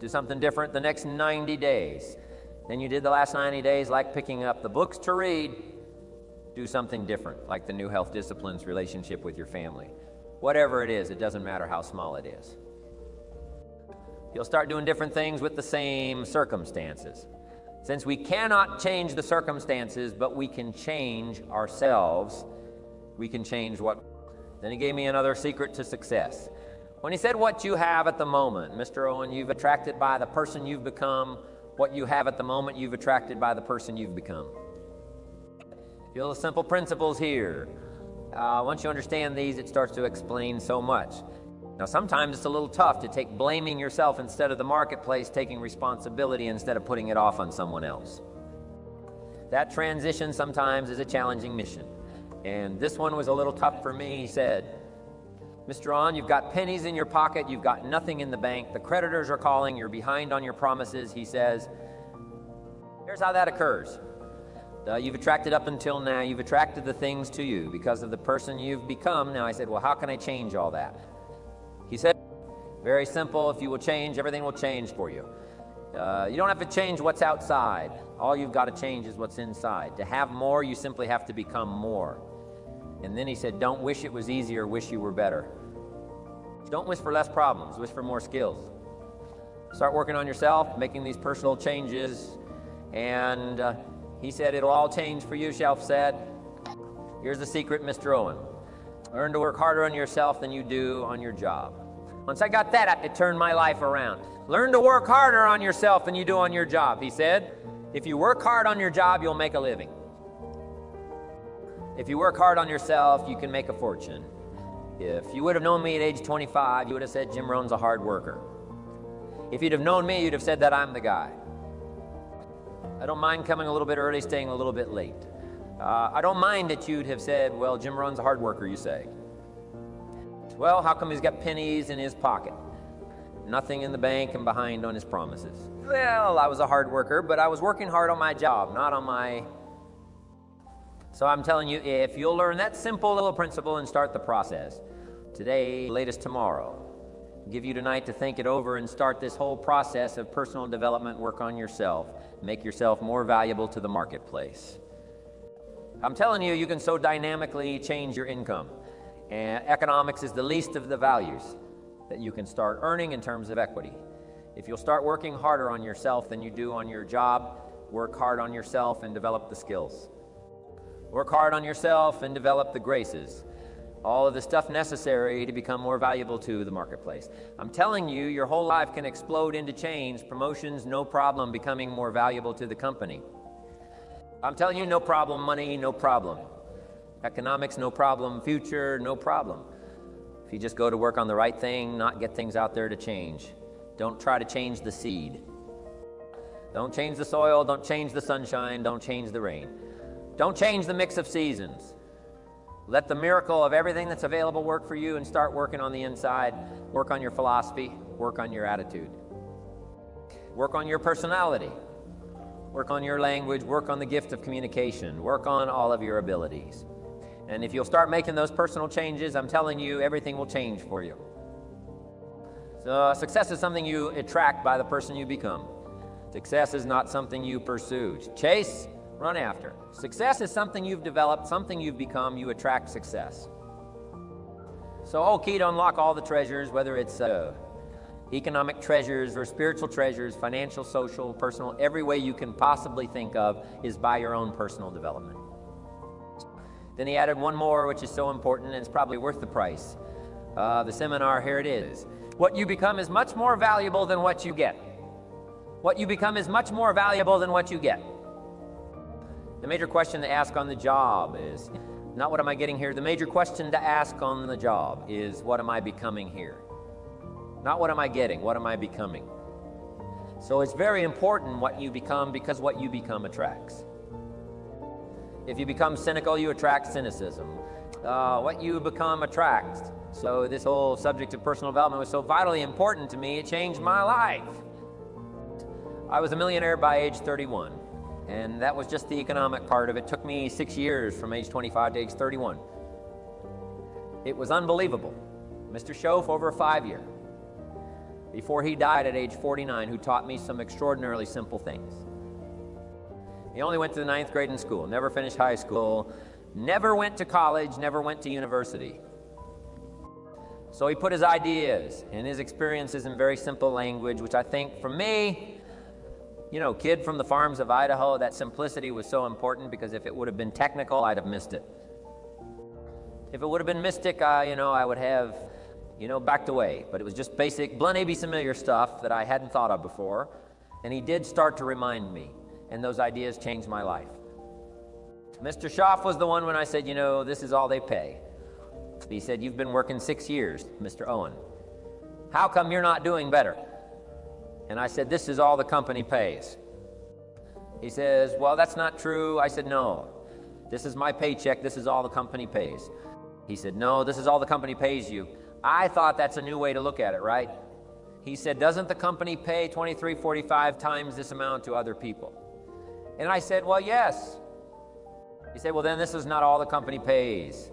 Do something different the next 90 days than you did the last 90 days, like picking up the books to read. Do something different, like the new health disciplines relationship with your family. Whatever it is, it doesn't matter how small it is. You'll start doing different things with the same circumstances. Since we cannot change the circumstances, but we can change ourselves, we can change what. Then he gave me another secret to success. When he said what you have at the moment, Mr. Rohn, you've attracted by the person you've become. What you have at the moment, you've attracted by the person you've become. Feel the simple principles here. Once you understand these, it starts to explain so much. Now, sometimes it's a little tough to take blaming yourself instead of the marketplace, taking responsibility instead of putting it off on someone else. That transition sometimes is a challenging mission. And this one was a little tough for me. He said, Mr. Rohn, you've got pennies in your pocket, you've got nothing in the bank, the creditors are calling, you're behind on your promises. He says, here's how that occurs. You've attracted up until now, you've attracted the things to you because of the person you've become. Now I said, well, how can I change all that? He said, very simple, if you will change, everything will change for you. You don't have to change what's outside. All you've got to change is what's inside. To have more, you simply have to become more. And then he said, don't wish it was easier, wish you were better. Don't wish for less problems, wish for more skills. Start working on yourself, making these personal changes. And he said, it'll all change for you, Shelf said. Here's the secret, Mr. Owen. Learn to work harder on yourself than you do on your job. Once I got that, it turned my life around. Learn to work harder on yourself than you do on your job, he said. If you work hard on your job, you'll make a living. If you work hard on yourself, you can make a fortune. If you would have known me at age 25, you would have said Jim Rohn's a hard worker. If you'd have known me, you'd have said that I'm the guy. I don't mind coming a little bit early, staying a little bit late. I don't mind that you'd have said, well, Jim Rohn's a hard worker, you say. Well, how come he's got pennies in his pocket? Nothing in the bank and behind on his promises. Well, I was a hard worker, but I was working hard on my job, not on my... So I'm telling you, if you'll learn that simple little principle and start the process, today, latest tomorrow, give you tonight to think it over and start this whole process of personal development, work on yourself, make yourself more valuable to the marketplace. I'm telling you, you can so dynamically change your income. And economics is the least of the values that you can start earning in terms of equity. If you'll start working harder on yourself than you do on your job, work hard on yourself and develop the skills. Work hard on yourself and develop the graces. All of the stuff necessary to become more valuable to the marketplace. I'm telling you, your whole life can explode into change. Promotions, no problem, becoming more valuable to the company. I'm telling you, no problem. Money, no problem. Economics, no problem. Future, no problem. If you just go to work on the right thing, not get things out there to change. Don't try to change the seed. Don't change the soil, don't change the sunshine, don't change the rain. Don't change the mix of seasons. Let the miracle of everything that's available work for you and start working on the inside. Work on your philosophy, work on your attitude. Work on your personality. Work on your language, work on the gift of communication, work on all of your abilities. And if you'll start making those personal changes, I'm telling you, everything will change for you. So success is something you attract by the person you become. Success is not something you pursue. Chase, run after. Success is something you've developed, something you've become, you attract success. So whole key to unlock all the treasures, whether it's economic treasures or spiritual treasures, financial, social, personal, every way you can possibly think of is by your own personal development. Then he added one more, which is so important, and it's probably worth the price. The seminar, here it is. What you become is much more valuable than what you get. What you become is much more valuable than what you get. The major question to ask on the job is not what am I getting here. The major question to ask on the job is what am I becoming here? Not what am I getting, what am I becoming? So it's very important what you become because what you become attracts. If you become cynical, you attract cynicism. What you become attracts. So this whole subject of personal development was so vitally important to me, it changed my life. I was a millionaire by age 31, and that was just the economic part of it. It took me 6 years from age 25 to age 31. It was unbelievable. Mr. Schoaf over a 5-year. before he died at age 49, who taught me some extraordinarily simple things. He only went to the 9th grade in school, never finished high school, never went to college, never went to university. So he put his ideas and his experiences in very simple language, which I think for me, kid from the farms of Idaho, that simplicity was so important, because if it would have been technical, I'd have missed it. If it would have been mystic, I would have, backed away. But it was just basic, blunt, ABC familiar stuff that I hadn't thought of before. And he did start to remind me, and those ideas changed my life. Mr. Schaff was the one when I said, this is all they pay. He said, you've been working 6 years, Mr. Owen. How come you're not doing better? And I said, this is all the company pays. He says, well, that's not true. I said, no, this is my paycheck. This is all the company pays. He said, no, this is all the company pays you. I thought that's a new way to look at it, right? He said, doesn't the company pay 23, 45 times this amount to other people? And I said, well, yes. He said, well, then this is not all the company pays.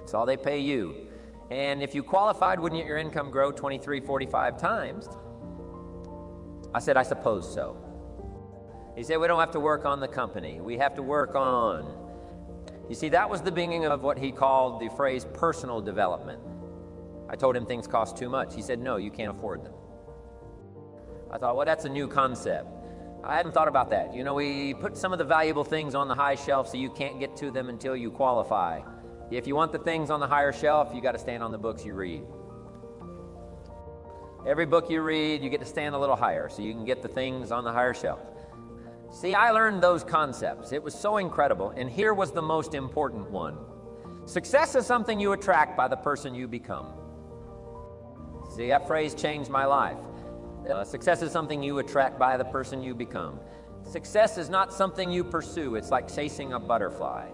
It's all they pay you. And if you qualified, wouldn't your income grow 23, 45 times? I said, I suppose so. He said, we don't have to work on the company. We have to work on... You see, that was the beginning of what he called the phrase personal development. I told him things cost too much. He said, no, you can't afford them. I thought, well, that's a new concept. I hadn't thought about that. We put some of the valuable things on the high shelf so you can't get to them until you qualify. If you want the things on the higher shelf, you got to stand on the books you read. Every book you read, you get to stand a little higher so you can get the things on the higher shelf. See, I learned those concepts. It was so incredible, and here was the most important one. Success is something you attract by the person you become. See, that phrase changed my life. Success is something you attract by the person you become. Success is not something you pursue. It's like chasing a butterfly.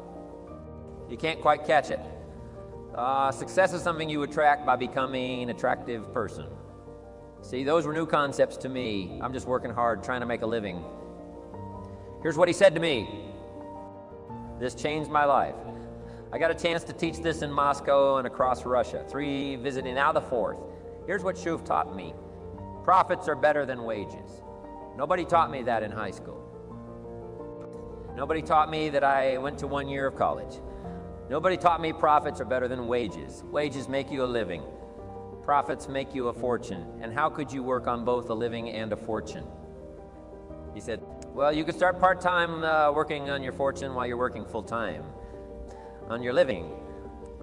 You can't quite catch it. Success is something you attract by becoming an attractive person. See, those were new concepts to me. I'm just working hard, trying to make a living. Here's what he said to me. This changed my life. I got a chance to teach this in Moscow and across Russia. 3 visiting, now the 4th. Here's what Shuf taught me. Profits are better than wages. Nobody taught me that in high school. Nobody taught me that I went to 1 year of college. Nobody taught me profits are better than wages. Wages make you a living. Profits make you a fortune. And how could you work on both a living and a fortune? He said, well, you could start part-time working on your fortune while you're working full-time on your living.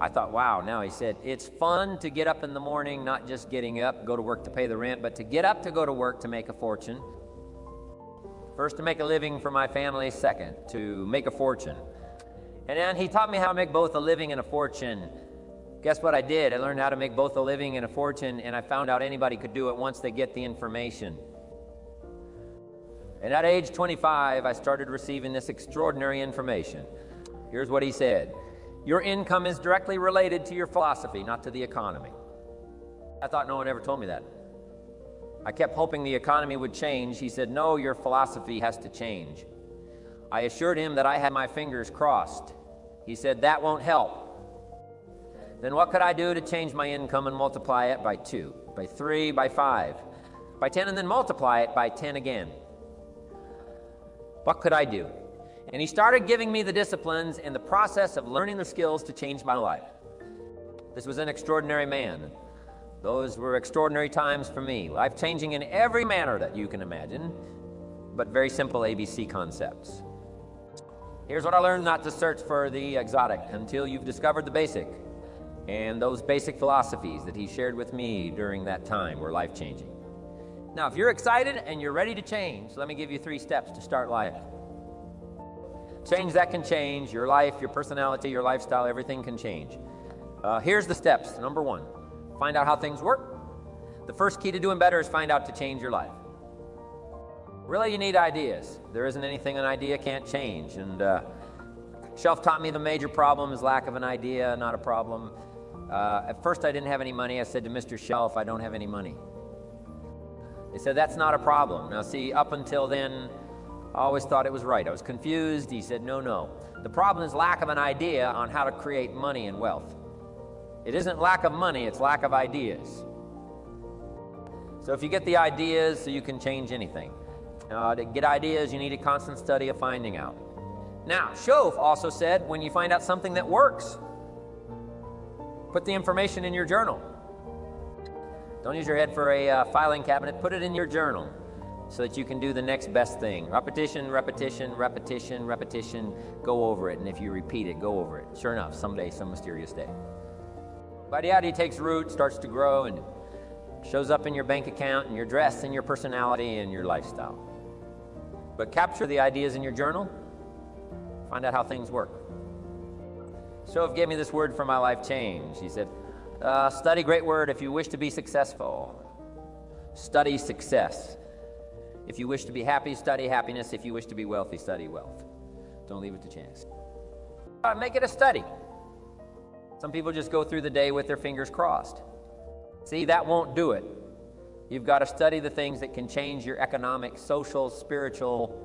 I thought, wow. Now he said, it's fun to get up in the morning, not just getting up, go to work to pay the rent, but to get up to go to work to make a fortune. First, to make a living for my family. Second, to make a fortune. And then he taught me how to make both a living and a fortune. Guess what I did? I learned how to make both a living and a fortune, and I found out anybody could do it once they get the information. And at age 25, I started receiving this extraordinary information. Here's what he said. Your income is directly related to your philosophy, not to the economy. I thought no one ever told me that. I kept hoping the economy would change. He said, no, your philosophy has to change. I assured him that I had my fingers crossed. He said, that won't help. Then what could I do to change my income and multiply it by 2, by 3, by 5, by 10, and then multiply it by 10 again? What could I do? And he started giving me the disciplines and the process of learning the skills to change my life. This was an extraordinary man. Those were extraordinary times for me, life-changing in every manner that you can imagine, but very simple ABC concepts. Here's what I learned: not to search for the exotic until you've discovered the basic. And those basic philosophies that he shared with me during that time were life-changing. Now, if you're excited and you're ready to change, let me give you 3 steps to start life. Change that can change your life, your personality, your lifestyle, everything can change. Here's the steps. Number 1, find out how things work. The first key to doing better is find out to change your life. Really, you need ideas. There isn't anything an idea can't change. And Shelf taught me the major problem is lack of an idea, not a problem. At first, I didn't have any money. I said to Mr. Shelf, I don't have any money. He said, that's not a problem. Now, see, up until then, I always thought it was right. I was confused. He said, no. The problem is lack of an idea on how to create money and wealth. It isn't lack of money, it's lack of ideas. So if you get the ideas, so you can change anything. To get ideas, you need a constant study of finding out. Now, Shove also said, when you find out something that works, put the information in your journal. Don't use your head for a filing cabinet. Put it in your journal so that you can do the next best thing. Repetition, repetition, repetition, repetition. Go over it, and if you repeat it, go over it. Sure enough, someday, some mysterious day. But the idea takes root, starts to grow, and shows up in your bank account, and your dress, and your personality, and your lifestyle. But capture the ideas in your journal. Find out how things work. Shove gave me this word for my life change. He said, study, great word, if you wish to be successful. Study success. If you wish to be happy, study happiness. If you wish to be wealthy, study wealth. Don't leave it to chance. Make it a study. Some people just go through the day with their fingers crossed. See, that won't do it. You've got to study the things that can change your economic, social, spiritual,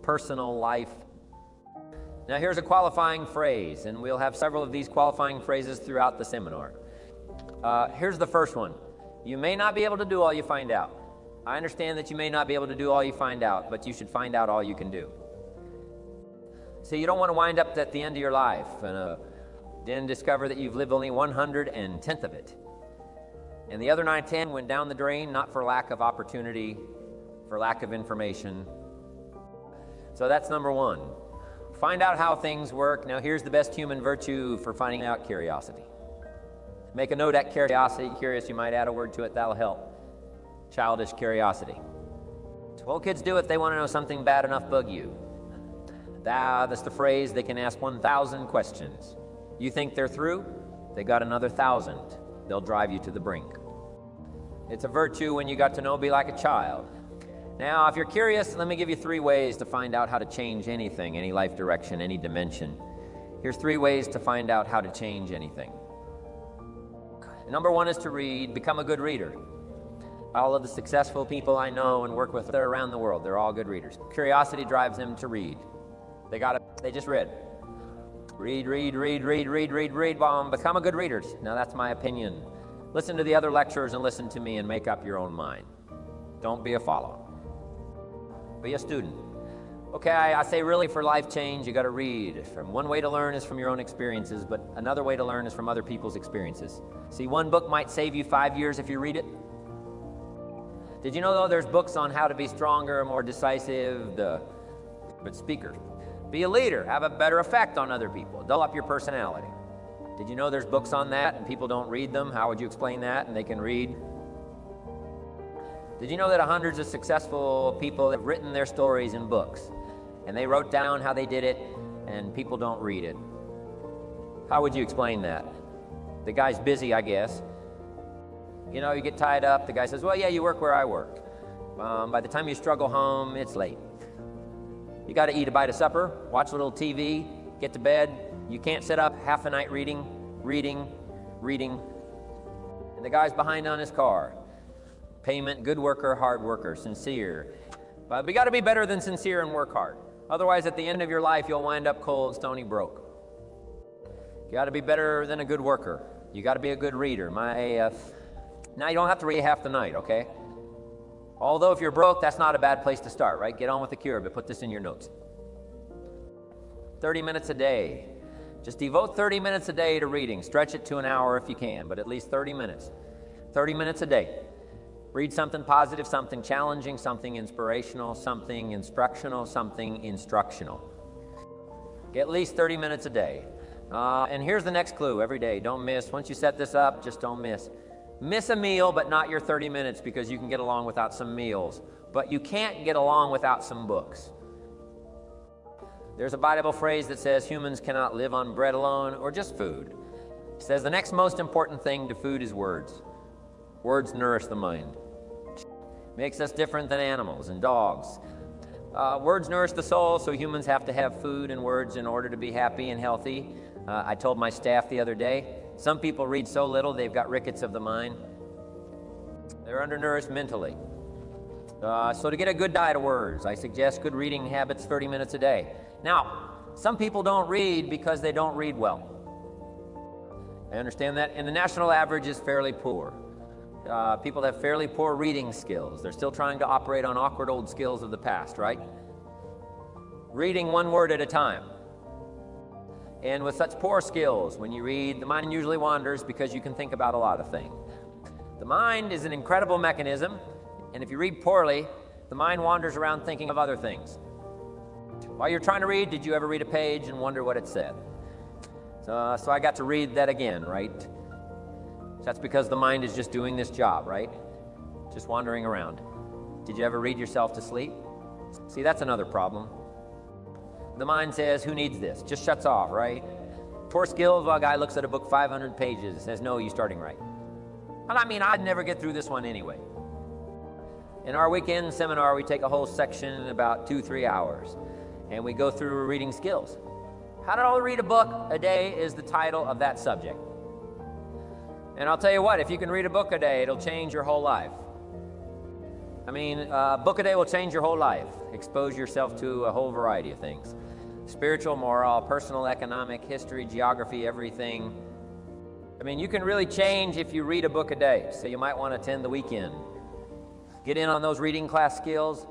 personal life. Now here's a qualifying phrase, and we'll have several of these qualifying phrases throughout the seminar. Here's the first one. You may not be able to do all you find out. I understand that you may not be able to do all you find out, but you should find out all you can do. See, you don't want to wind up at the end of your life and then discover that you've lived only 110th of it. And the other 9/10 went down the drain, not for lack of opportunity, for lack of information. So that's number one. Find out how things work. Now here's the best human virtue for finding out: curiosity. Make a note at curiosity. Curious, you might add a word to it, that'll help. Childish curiosity. Well, kids do it, they want to know something bad enough bug you. That's the phrase, they can ask 1,000 questions. You think they're through? They got another 1,000. They'll drive you to the brink. It's a virtue when you got to know, be like a child. Now, if you're curious, let me give you 3 ways to find out how to change anything, any life direction, any dimension. Here's 3 ways to find out how to change anything. Number 1 is to read. Become a good reader. All of the successful people I know and work with, they're around the world. They're all good readers. Curiosity drives them to read. They just read. Read, bomb. Become a good reader. Now that's my opinion. Listen to the other lecturers and listen to me and make up your own mind. Don't be a follower. Be a student. Okay, I say really for life change, you got to read. One way to learn is from your own experiences, but another way to learn is from other people's experiences. See, one book might save you 5 years if you read it. Did you know, though, there's books on how to be stronger, more decisive, but speakers. Be a leader, have a better effect on other people, develop your personality. Did you know there's books on that and people don't read them? How would you explain that? And they can read. Did you know that hundreds of successful people have written their stories in books? And they wrote down how they did it, and people don't read it. How would you explain that? The guy's busy, I guess. You know, you get tied up. The guy says, well, yeah, you work where I work. By the time you struggle home, it's late. You got to eat a bite of supper, watch a little TV, get to bed. You can't sit up half the night reading. And the guy's behind on his car. Payment, good worker, hard worker, sincere. But we got to be better than sincere and work hard. Otherwise, at the end of your life, you'll wind up cold, stony broke. You got to be better than a good worker. You got to be a good reader. Now, you don't have to read half the night, okay? Although if you're broke, that's not a bad place to start, right? Get on with the cure, but put this in your notes. 30 minutes a day. Just devote 30 minutes a day to reading. Stretch it to an hour if you can, but at least 30 minutes. 30 minutes a day. Read something positive, something challenging, something inspirational, something instructional, something instructional. Get at least 30 minutes a day. And here's the next clue every day. Don't miss. Once you set this up, just don't miss. Miss a meal, but not your 30 minutes, because you can get along without some meals. But you can't get along without some books. There's a Bible phrase that says humans cannot live on bread alone or just food. It says the next most important thing to food is words. Words nourish the mind. Makes us different than animals and dogs. Words nourish the soul, so humans have to have food and words in order to be happy and healthy. I told my staff the other day, some people read so little they've got rickets of the mind. They're undernourished mentally. So to get a good diet of words, I suggest good reading habits, 30 minutes a day. Now, some people don't read because they don't read well. I understand that, and the national average is fairly poor. People have fairly poor reading skills. They're still trying to operate on awkward old skills of the past, right? Reading one word at a time. And with such poor skills, when you read, the mind usually wanders because you can think about a lot of things. The mind is an incredible mechanism, and if you read poorly, the mind wanders around thinking of other things. While you're trying to read, did you ever read a page and wonder what it said? So I got to read that again, right? That's because the mind is just doing this job, right? Just wandering around. Did you ever read yourself to sleep? See, that's another problem. The mind says, who needs this? Just shuts off, right? Poor skills, while a guy looks at a book 500 pages and says, no, you're starting right. And I mean, I'd never get through this one anyway. In our weekend seminar, we take a whole section in about 2-3 hours, and we go through reading skills. How to read a book a day is the title of that subject. And I'll tell you what, if you can read a book a day, it'll change your whole life. I mean, a book a day will change your whole life. Expose yourself to a whole variety of things. Spiritual, moral, personal, economic, history, geography, everything. I mean, you can really change if you read a book a day. So you might want to attend the weekend. Get in on those reading class skills.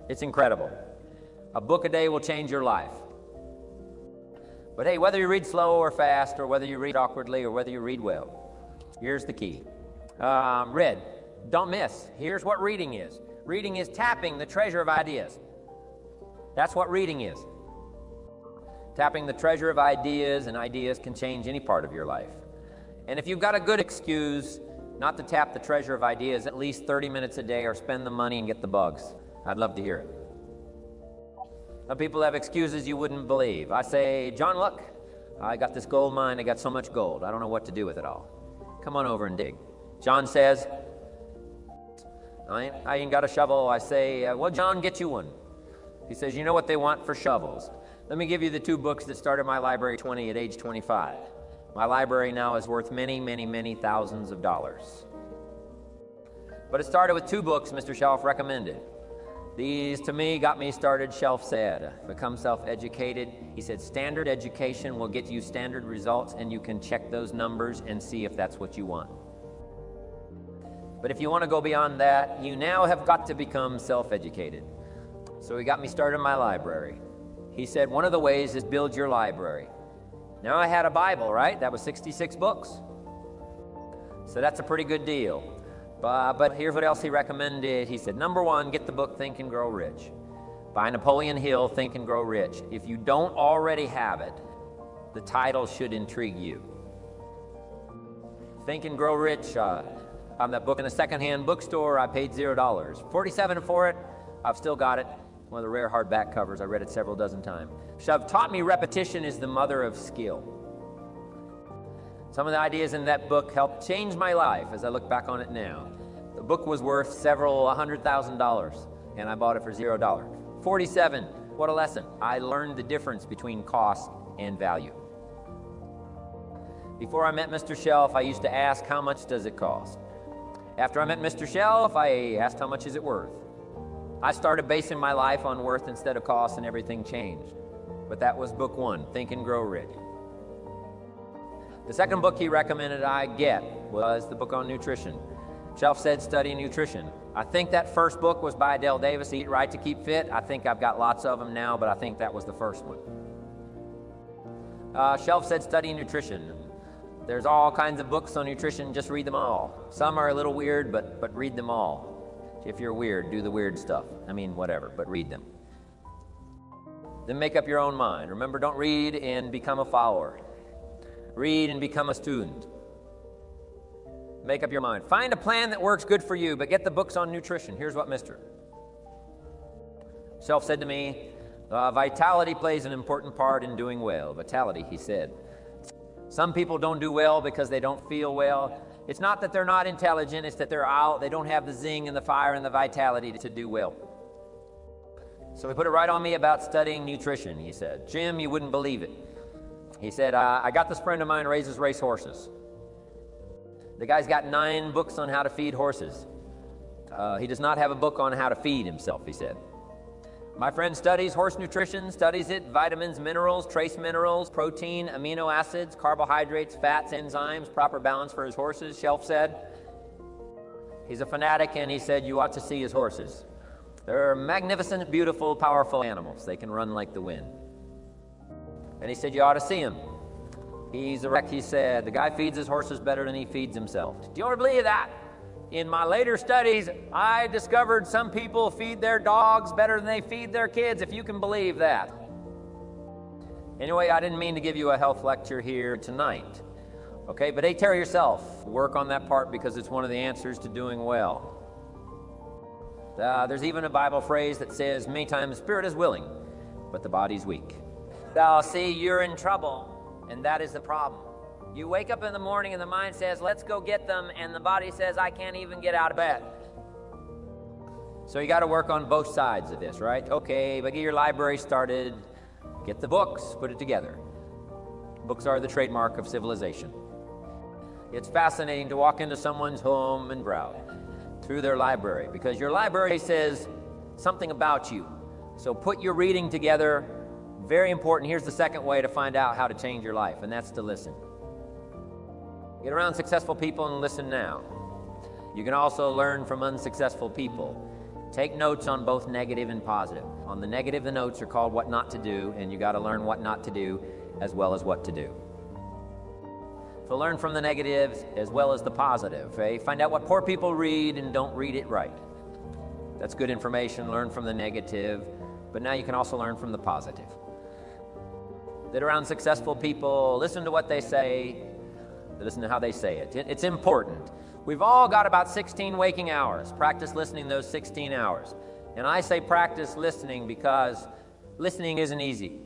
It's incredible. A book a day will change your life. But hey, whether you read slow or fast, or whether you read awkwardly, or whether you read well, here's the key. Read. Don't miss. Here's what reading is. Reading is tapping the treasure of ideas. That's what reading is. Tapping the treasure of ideas, and ideas can change any part of your life. And if you've got a good excuse not to tap the treasure of ideas, at least 30 minutes a day, or spend the money and get the bugs, I'd love to hear it. Some people have excuses you wouldn't believe. I say, John, look, I got this gold mine. I got so much gold. I don't know what to do with it all. Come on over and dig. John says, I ain't got a shovel. I say, well, John, get you one. He says, you know what they want for shovels? Let me give you the 2 books that started my library at age 25. My library now is worth many, many, many thousands of dollars. But it started with 2 books Mr. Shelf recommended. These, to me, got me started. Shelf said, become self-educated. He said, standard education will get you standard results, and you can check those numbers and see if that's what you want. But if you want to go beyond that, you now have got to become self-educated. So he got me started in my library. He said, one of the ways is build your library. Now I had a Bible, right? That was 66 books. So that's a pretty good deal. But here's what else he recommended. He said, number 1, get the book Think and Grow Rich. By Napoleon Hill, Think and Grow Rich. If you don't already have it, the title should intrigue you. Think and Grow Rich. On that book in a secondhand bookstore, I paid $0. $47 for it. I've still got it. One of the rare hardback covers. I read it several dozen times. Shove taught me repetition is the mother of skill. Some of the ideas in that book helped change my life as I look back on it now. The book was worth several $100,000, and I bought it for $0. $47, what a lesson. I learned the difference between cost and value. Before I met Mr. Shelf, I used to ask, how much does it cost? After I met Mr. Shelf, I asked, how much is it worth? I started basing my life on worth instead of cost, and everything changed. But that was book 1, Think and Grow Rich. The second book he recommended I get was the book on nutrition. Shelf said, study nutrition. I think that first book was by Dale Davis, Eat Right to Keep Fit. I think I've got lots of them now, but I think that was the first one. Shelf said, study nutrition. There's all kinds of books on nutrition, just read them all. Some are a little weird, but read them all. If you're weird, do the weird stuff. I mean, whatever, but read them. Then make up your own mind. Remember, don't read and become a follower. Read and become a student. Make up your mind. Find a plan that works good for you, but get the books on nutrition. Here's what Mr. Shelf said to me, vitality plays an important part in doing well. Vitality, he said. Some people don't do well because they don't feel well. It's not that they're not intelligent, it's that they're out, they don't have the zing and the fire and the vitality to do well. So he put it right on me about studying nutrition, he said. Jim, you wouldn't believe it. He said, I got this friend of mine raises race horses. The guy's got 9 books on how to feed horses. He does not have a book on how to feed himself, he said. My friend studies horse nutrition, studies it, vitamins, minerals, trace minerals, protein, amino acids, carbohydrates, fats, enzymes, proper balance for his horses, Shelf said. He's a fanatic, and he said you ought to see his horses. They're magnificent, beautiful, powerful animals. They can run like the wind. And he said you ought to see him. He's a wreck, he said. The guy feeds his horses better than he feeds himself. Do you want to believe that? In my later studies, I discovered some people feed their dogs better than they feed their kids, if you can believe that. Anyway, I didn't mean to give you a health lecture here tonight. Okay, but take care of yourself. Work on that part because it's one of the answers to doing well. There's even a Bible phrase that says many times, the spirit is willing, but the body's weak. Now, see, you're in trouble, and that is the problem. You wake up in the morning and the mind says, let's go get them, and the body says, I can't even get out of bed. So you got to work on both sides of this, right? Okay, but get your library started, get the books, put it together. Books are the trademark of civilization. It's fascinating to walk into someone's home and browse through their library, because your library says something about you. So put your reading together. Very important. Here's the second way to find out how to change your life, and that's to listen. Get around successful people and listen now. You can also learn from unsuccessful people. Take notes on both negative and positive. On the negative, the notes are called what not to do, and you got to learn what not to do as well as what to do. So learn from the negatives as well as the positive. Okay? Find out what poor people read and don't read it right. That's good information. Learn from the negative, but now you can also learn from the positive. Get around successful people, listen to what they say, listen to how they say it. It's important. We've all got about 16 waking hours. Practice listening those 16 hours. And I say practice listening because listening isn't easy.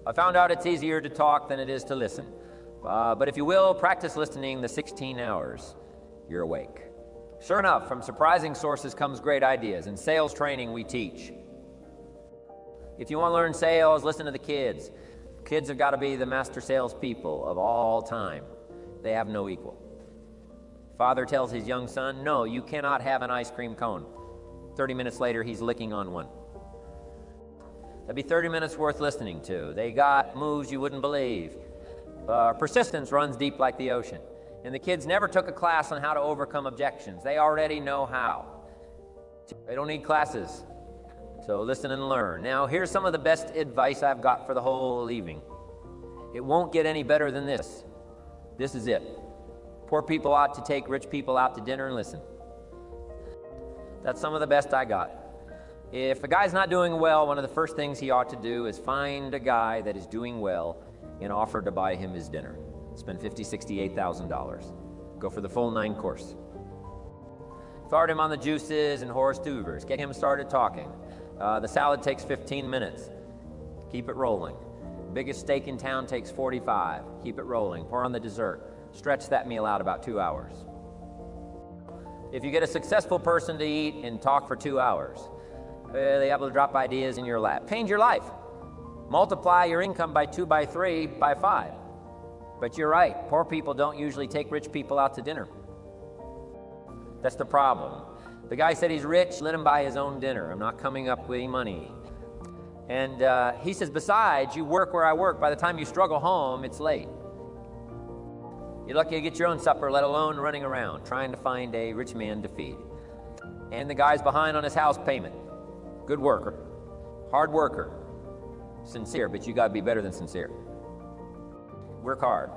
I found out it's easier to talk than it is to listen. But if you will, practice listening the 16 hours you're awake. Sure enough, from surprising sources comes great ideas. In sales training, we teach. If you want to learn sales, listen to the kids. Kids have got to be the master salespeople of all time. They have no equal. Father tells his young son, no, you cannot have an ice cream cone. 30 minutes later, he's licking on one. That'd be 30 minutes worth listening to. They got moves you wouldn't believe. Persistence runs deep like the ocean. And the kids never took a class on how to overcome objections. They already know how. They don't need classes. So listen and learn. Now, here's some of the best advice I've got for the whole evening. It won't get any better than this. This is it. Poor people ought to take rich people out to dinner and listen. That's some of the best I got. If a guy's not doing well, one of the first things he ought to do is find a guy that is doing well and offer to buy him his dinner. Spend $50,000, $60,000, $8,000. Go for the full 9-course. Start him on the juices and horse tubers. Get him started talking. The salad takes 15 minutes. Keep it rolling. Biggest steak in town takes 45. Keep it rolling. Pour on the dessert. Stretch that meal out about 2 hours. If you get a successful person to eat and talk for 2 hours, they're able to drop ideas in your lap. Change your life. Multiply your income by 2, by 3, by 5. But you're right. Poor people don't usually take rich people out to dinner. That's the problem. The guy said he's rich, let him buy his own dinner. I'm not coming up with any money. And he says, besides, you work where I work. By the time you struggle home, it's late. You're lucky to get your own supper, let alone running around, trying to find a rich man to feed. And the guy's behind on his house payment. Good worker, hard worker, sincere, but you got to be better than sincere. Work hard.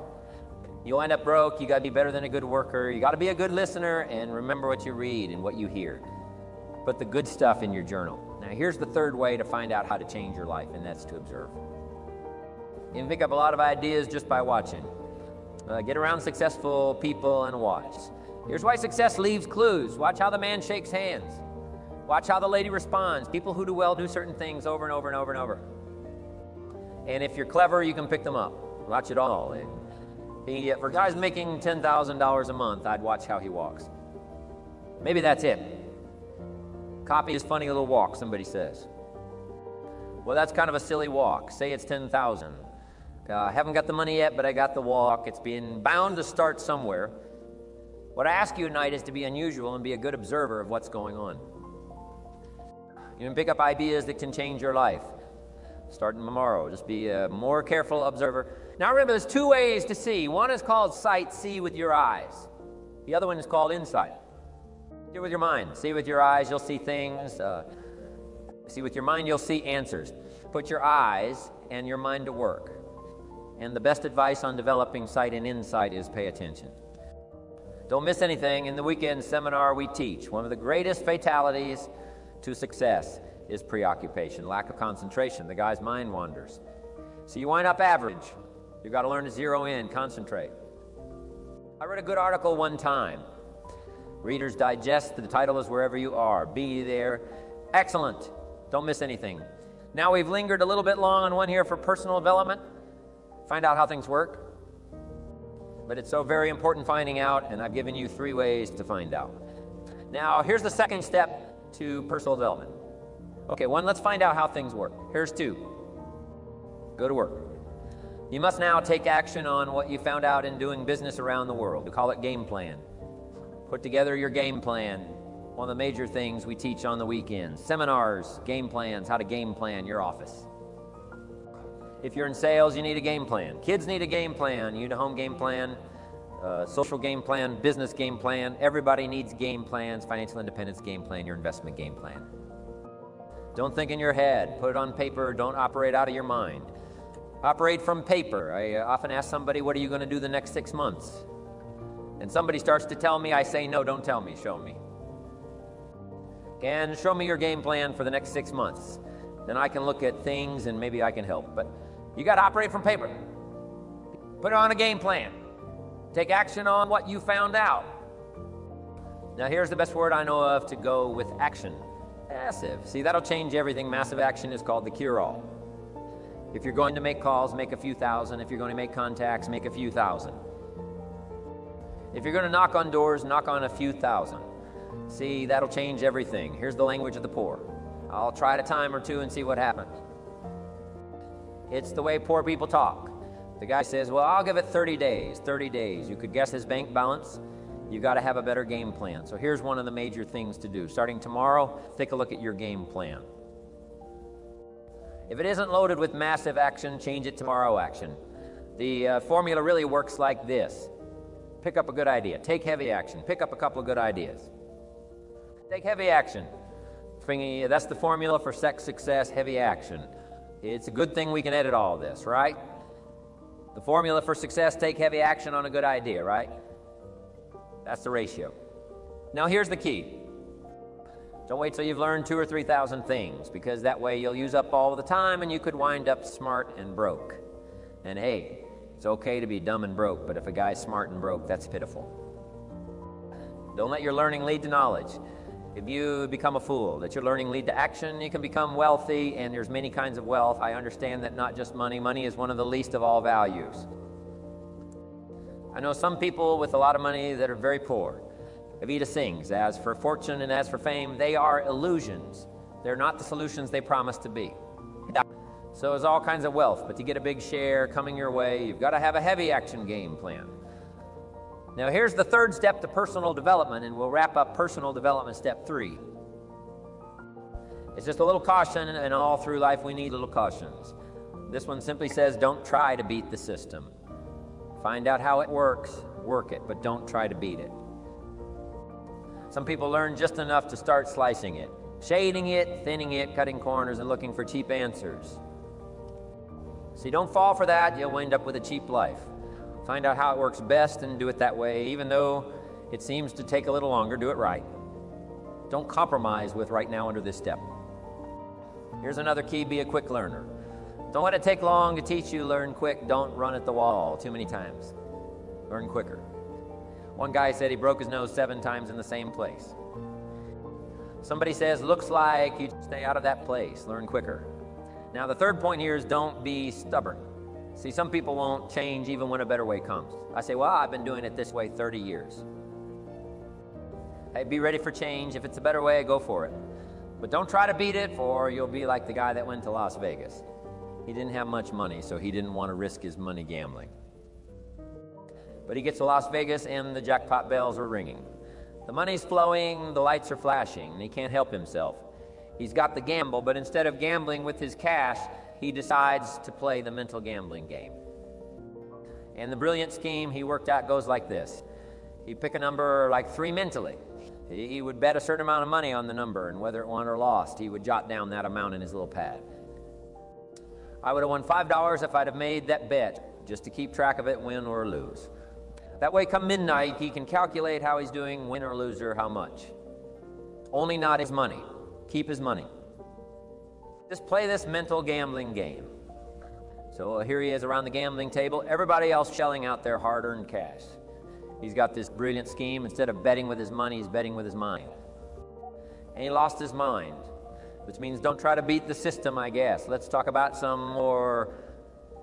You'll end up broke. You got to be better than a good worker. You got to be a good listener and remember what you read and what you hear. Put the good stuff in your journal. Now, here's the third way to find out how to change your life, and that's to observe. You can pick up a lot of ideas just by watching. Get around successful people and watch. Here's why success leaves clues. Watch how the man shakes hands. Watch how the lady responds. People who do well do certain things over and over and over and over. And if you're clever, you can pick them up. Watch it all. For guys making $10,000 a month, I'd watch how he walks. Maybe that's it. Copy his funny little walk, somebody says. Well, that's kind of a silly walk. Say it's 10,000. I haven't got the money yet, but I got the walk. It's been bound to start somewhere. What I ask you tonight is to be unusual and be a good observer of what's going on. You can pick up ideas that can change your life. Starting tomorrow, just be a more careful observer. Now remember, there's 2 ways to see. One is called sight, see with your eyes. The other one is called insight. Do it with your mind. See with your eyes, you'll see things. See with your mind, you'll see answers. Put your eyes and your mind to work. And the best advice on developing sight and insight is pay attention. Don't miss anything. In the weekend seminar we teach, one of the greatest fatalities to success is preoccupation, lack of concentration. The guy's mind wanders. So you wind up average. You've got to learn to zero in, concentrate. I read a good article one time. Reader's Digest, the title is Wherever You Are. Be there. Excellent. Don't miss anything. Now we've lingered a little bit long on one here for personal development. Find out how things work. But it's so very important finding out, and I've given you 3 ways to find out. Now, here's the second step to personal development. Okay, 1, let's find out how things work. Here's 2. Go to work. You must now take action on what you found out in doing business around the world. We call it game plan. Put together your game plan. One of the major things we teach on the weekends. Seminars, game plans, how to game plan your office. If you're in sales, you need a game plan. Kids need a game plan. You need a home game plan, social game plan, business game plan. Everybody needs game plans, financial independence game plan, your investment game plan. Don't think in your head. Put it on paper. Don't operate out of your mind. Operate from paper. I often ask somebody, what are you going to do the next 6 months? And somebody starts to tell me, I say, no, don't tell me, show me. And show me your game plan for the next 6 months. Then I can look at things and maybe I can help. But you got to operate from paper. Put on a game plan. Take action on what you found out. Now here's the best word I know of to go with action. Massive. See, that'll change everything. Massive action is called the cure-all. If you're going to make calls, make a few thousand. If you're going to make contacts, make a few thousand. If you're going to knock on doors, knock on a few thousand. See, that'll change everything. Here's the language of the poor. I'll try it a time or 2 and see what happens. It's the way poor people talk. The guy says, well, I'll give it 30 days. 30 days. You could guess his bank balance. You got to have a better game plan. So here's one of the major things to do. Starting tomorrow, take a look at your game plan. If it isn't loaded with massive action, change it to tomorrow action. The formula really works like this. Pick up a good idea. Take heavy action. Pick up a couple of good ideas. Take heavy action. That's the formula for success, heavy action. It's a good thing we can edit all this, right? The formula for success, take heavy action on a good idea, right? That's the ratio. Now here's the key. Don't wait till you've learned 2,000 or 3,000 things, because that way you'll use up all the time and you could wind up smart and broke. And hey, it's okay to be dumb and broke, but if a guy's smart and broke, that's pitiful. Don't let your learning lead to knowledge. If you become a fool, let your learning lead to action, you can become wealthy, and there's many kinds of wealth. I understand that not just money. Money is one of the least of all values. I know some people with a lot of money that are very poor. Evita sings, as for fortune and as for fame, they are illusions. They're not the solutions they promise to be. So there's all kinds of wealth, but to get a big share coming your way, you've got to have a heavy action game plan. Now here's the 3rd step to personal development, and we'll wrap up personal development step 3. It's just a little caution, and all through life we need little cautions. This one simply says, don't try to beat the system. Find out how it works, work it, but don't try to beat it. Some people learn just enough to start slicing it, shading it, thinning it, cutting corners, and looking for cheap answers. See, don't fall for that. You'll wind up with a cheap life. Find out how it works best and do it that way. Even though it seems to take a little longer, do it right. Don't compromise with right now under this step. Here's another key, be a quick learner. Don't let it take long to teach you, learn quick. Don't run at the wall too many times. Learn quicker. One guy said he broke his nose 7 times in the same place. Somebody says, looks like you stay out of that place. Learn quicker. Now the 3rd point here is don't be stubborn. See, some people won't change even when a better way comes. I say, well, I've been doing it this way 30 years. Hey, be ready for change. If it's a better way, go for it. But don't try to beat it, or you'll be like the guy that went to Las Vegas. He didn't have much money, so he didn't want to risk his money gambling. But he gets to Las Vegas and the jackpot bells are ringing. The money's flowing, the lights are flashing, and he can't help himself. He's got the gamble, but instead of gambling with his cash, he decides to play the mental gambling game. And the brilliant scheme he worked out goes like this. You pick a number like 3 mentally. He would bet a certain amount of money on the number, and whether it won or lost, he would jot down that amount in his little pad. I would have won $5 if I'd have made that bet, just to keep track of it, win or lose. That way, come midnight, he can calculate how he's doing, win or lose, or how much. Only not his money. Keep his money. Just play this mental gambling game. So here he is around the gambling table, everybody else shelling out their hard-earned cash. He's got this brilliant scheme. Instead of betting with his money, he's betting with his mind. And he lost his mind, which means don't try to beat the system, I guess. Let's talk about some more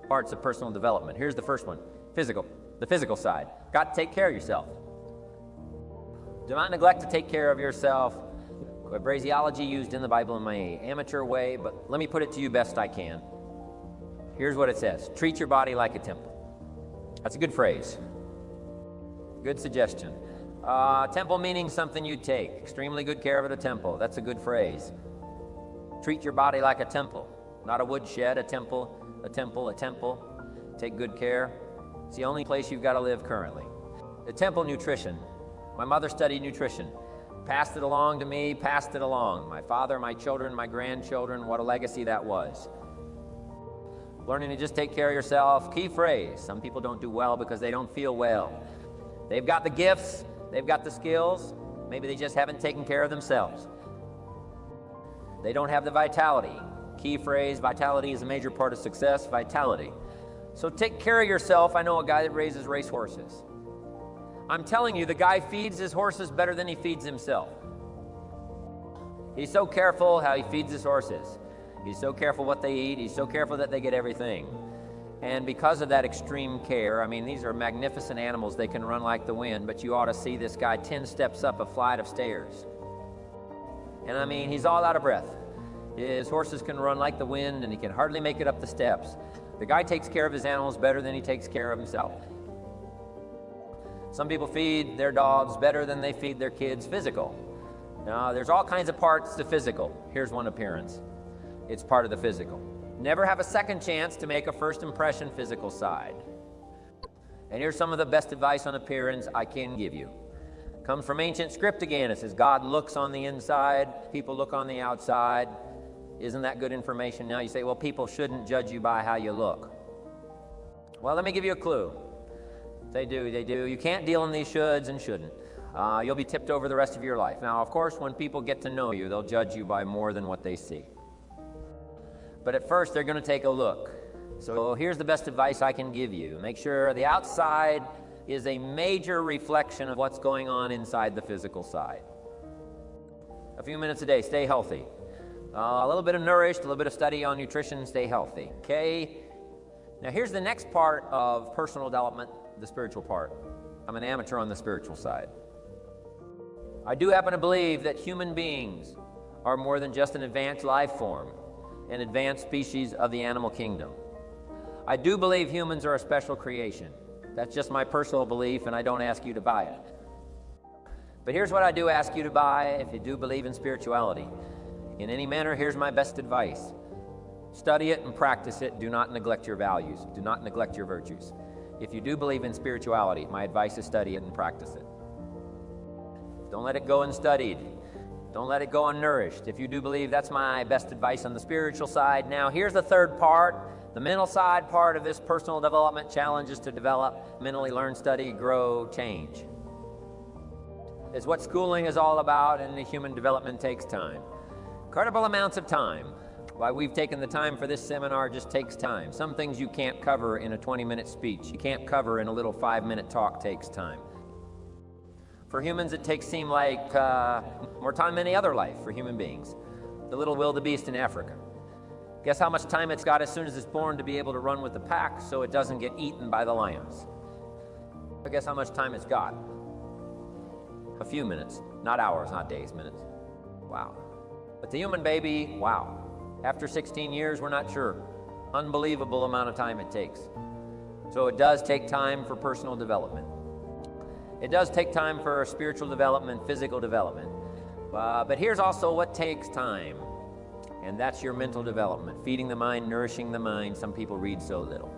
parts of personal development. Here's the first one, physical, the physical side. Got to take care of yourself. Do not neglect to take care of yourself. A phraseology used in the Bible in my amateur way, but let me put it to you best I can. Here's what it says. Treat your body like a temple. That's a good phrase. Good suggestion. Temple meaning something you take. Extremely good care of at a temple. That's a good phrase. Treat your body like a temple. Not a woodshed, a temple, a temple, a temple. Take good care. It's the only place you've got to live currently. The temple nutrition. My mother studied nutrition. Passed it along to me, passed it along. My father, my children, my grandchildren, what a legacy that was. Learning to just take care of yourself. Key phrase. Some people don't do well because they don't feel well. They've got the gifts, they've got the skills, maybe they just haven't taken care of themselves. They don't have the vitality. Key phrase, vitality is a major part of success, vitality. So take care of yourself. I know a guy that raises racehorses. I'm telling you, the guy feeds his horses better than he feeds himself. He's so careful how he feeds his horses. He's so careful what they eat. He's so careful that they get everything. And because of that extreme care, I mean, these are magnificent animals. They can run like the wind, but you ought to see this guy 10 steps up a flight of stairs. And I mean, he's all out of breath. His horses can run like the wind, and he can hardly make it up the steps. The guy takes care of his animals better than he takes care of himself. Some people feed their dogs better than they feed their kids physical. Now, there's all kinds of parts to physical. Here's one appearance. It's part of the physical. Never have a second chance to make a first impression physical side. And here's some of the best advice on appearance I can give you. Comes from ancient script again. It says God looks on the inside, people look on the outside. Isn't that good information? Now you say, well, people shouldn't judge you by how you look. Well, let me give you a clue. They do. You can't deal in these shoulds and shouldn't. You'll be tipped over the rest of your life. Now, of course, when people get to know you, they'll judge you by more than what they see. But at first, they're going to take a look. So here's the best advice I can give you. Make sure the outside is a major reflection of what's going on inside the physical side. A few minutes a day, stay healthy. A little bit of nourished, a little bit of study on nutrition, stay healthy. Okay? Now here's the next part of personal development, the spiritual part. I'm an amateur on the spiritual side. I do happen to believe that human beings are more than just an advanced life form, an advanced species of the animal kingdom. I do believe humans are a special creation. That's just my personal belief, and I don't ask you to buy it. But here's what I do ask you to buy if you do believe in spirituality. In any manner, here's my best advice. Study it and practice it. Do not neglect your values. Do not neglect your virtues. If you do believe in spirituality, my advice is study it and practice it. Don't let it go unstudied. Don't let it go unnourished. If you do believe, that's my best advice on the spiritual side. Now, here's the third part. The mental side part of this personal development challenge is to develop, mentally learn, study, grow, change. It's what schooling is all about, and the human development takes time. Incredible amounts of time. Why we've taken the time for this seminar just takes time. Some things you can't cover in a 20-minute speech. You can't cover in a little 5-minute talk takes time. For humans, it seem like more time than any other life for human beings. The little wildebeest in Africa. Guess how much time it's got as soon as it's born to be able to run with the pack so it doesn't get eaten by the lions? But guess how much time it's got? A few minutes. Not hours, not days, minutes. Wow. But the human baby, wow. After 16 years, we're not sure. Unbelievable amount of time it takes. So it does take time for personal development. It does take time for spiritual development, physical development. But here's also what takes time. And that's your mental development. Feeding the mind, nourishing the mind. Some people read so little.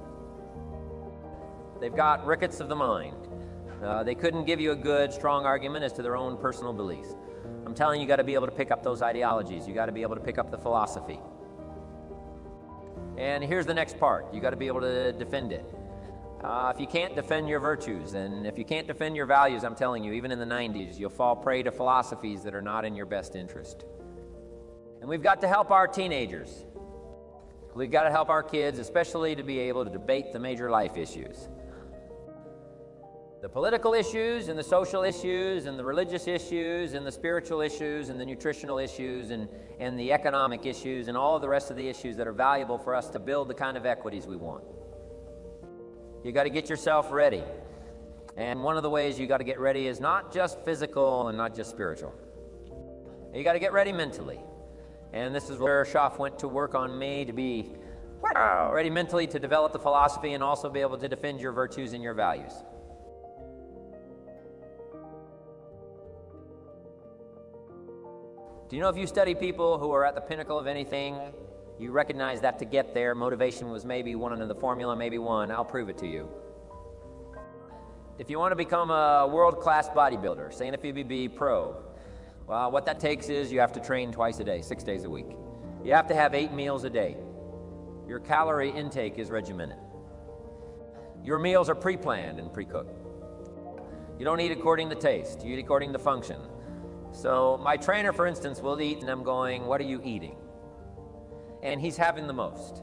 They've got rickets of the mind. They couldn't give you a good, strong argument as to their own personal beliefs. I'm telling you, you got to be able to pick up those ideologies. You got to be able to pick up the philosophy. And here's the next part. You got to be able to defend it. If you can't defend your virtues, and if you can't defend your values, I'm telling you, even in the 90s, you'll fall prey to philosophies that are not in your best interest. And we've got to help our teenagers. We've got to help our kids, especially to be able to debate the major life issues. The political issues and the social issues and the religious issues and the spiritual issues and the nutritional issues and the economic issues and all of the rest of the issues that are valuable for us to build the kind of equities we want. You got to get yourself ready. And one of the ways you got to get ready is not just physical and not just spiritual. You got to get ready mentally. And this is where Schaff went to work on me, to be ready mentally to develop the philosophy and also be able to defend your virtues and your values. Do you know if you study people who are at the pinnacle of anything, you recognize that to get there, motivation was maybe one in the formula, maybe one. I'll prove it to you. If you want to become a world-class bodybuilder, say an FBB pro, well, what that takes is you have to train twice a day, 6 days a week. You have to have 8 meals a day. Your calorie intake is regimented. Your meals are pre-planned and pre-cooked. You don't eat according to taste, you eat according to function. So my trainer, for instance, will eat and I'm going, what are you eating? And he's having the most.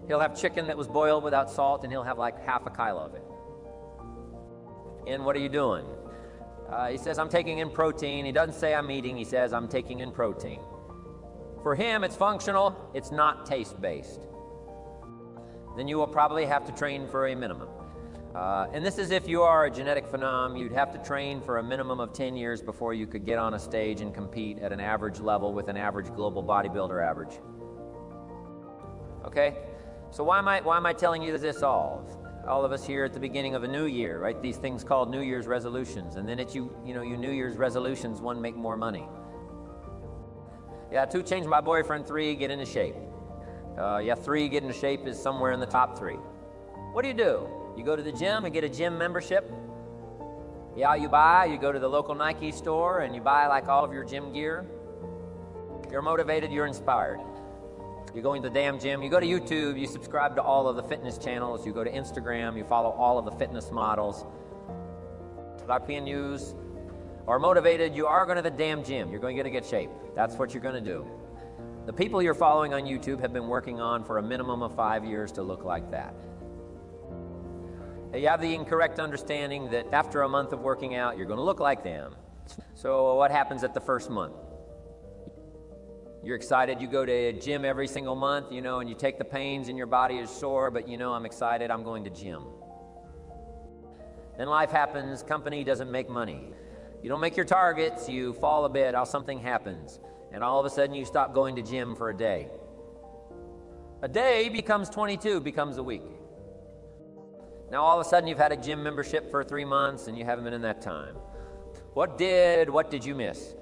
He'll have chicken that was boiled without salt and he'll have like half a kilo of it. And what are you doing? He says, I'm taking in protein. He doesn't say I'm eating, he says I'm taking in protein. For him, it's functional, it's not taste-based. Then you will probably have to train for a minimum. And this is if you are a genetic phenom, you'd have to train for a minimum of 10 years before you could get on a stage and compete at an average level with an average global bodybuilder average. Okay? So why am I telling you this all? All of us here at the beginning of a new year, right? These things called New Year's resolutions. And then it's you know, your New Year's resolutions, 1, make more money. Yeah, 2, change my boyfriend. 3, get into shape. 3, get into shape is somewhere in the top 3. What do? You go to the gym and get a gym membership. Yeah, you go to the local Nike store and you buy like all of your gym gear. You're motivated, you're inspired. You go into the damn gym, you go to YouTube, you subscribe to all of the fitness channels, you go to Instagram, you follow all of the fitness models. European news. Or motivated, you are going to the damn gym, you're going to get shape. That's what you're going to do. The people you're following on YouTube have been working on for a minimum of 5 years to look like that. You have the incorrect understanding that after a month of working out, you're going to look like them. So what happens at the first month? You're excited, you go to a gym every single month, you know, and you take the pains and your body is sore, but you know, I'm excited, I'm going to gym. Then life happens, company doesn't make money. You don't make your targets, you fall a bit, something happens, and all of a sudden you stop going to gym for a day. A day becomes 22, becomes a week. Now all of a sudden you've had a gym membership for 3 months and you haven't been in that time. What did you miss?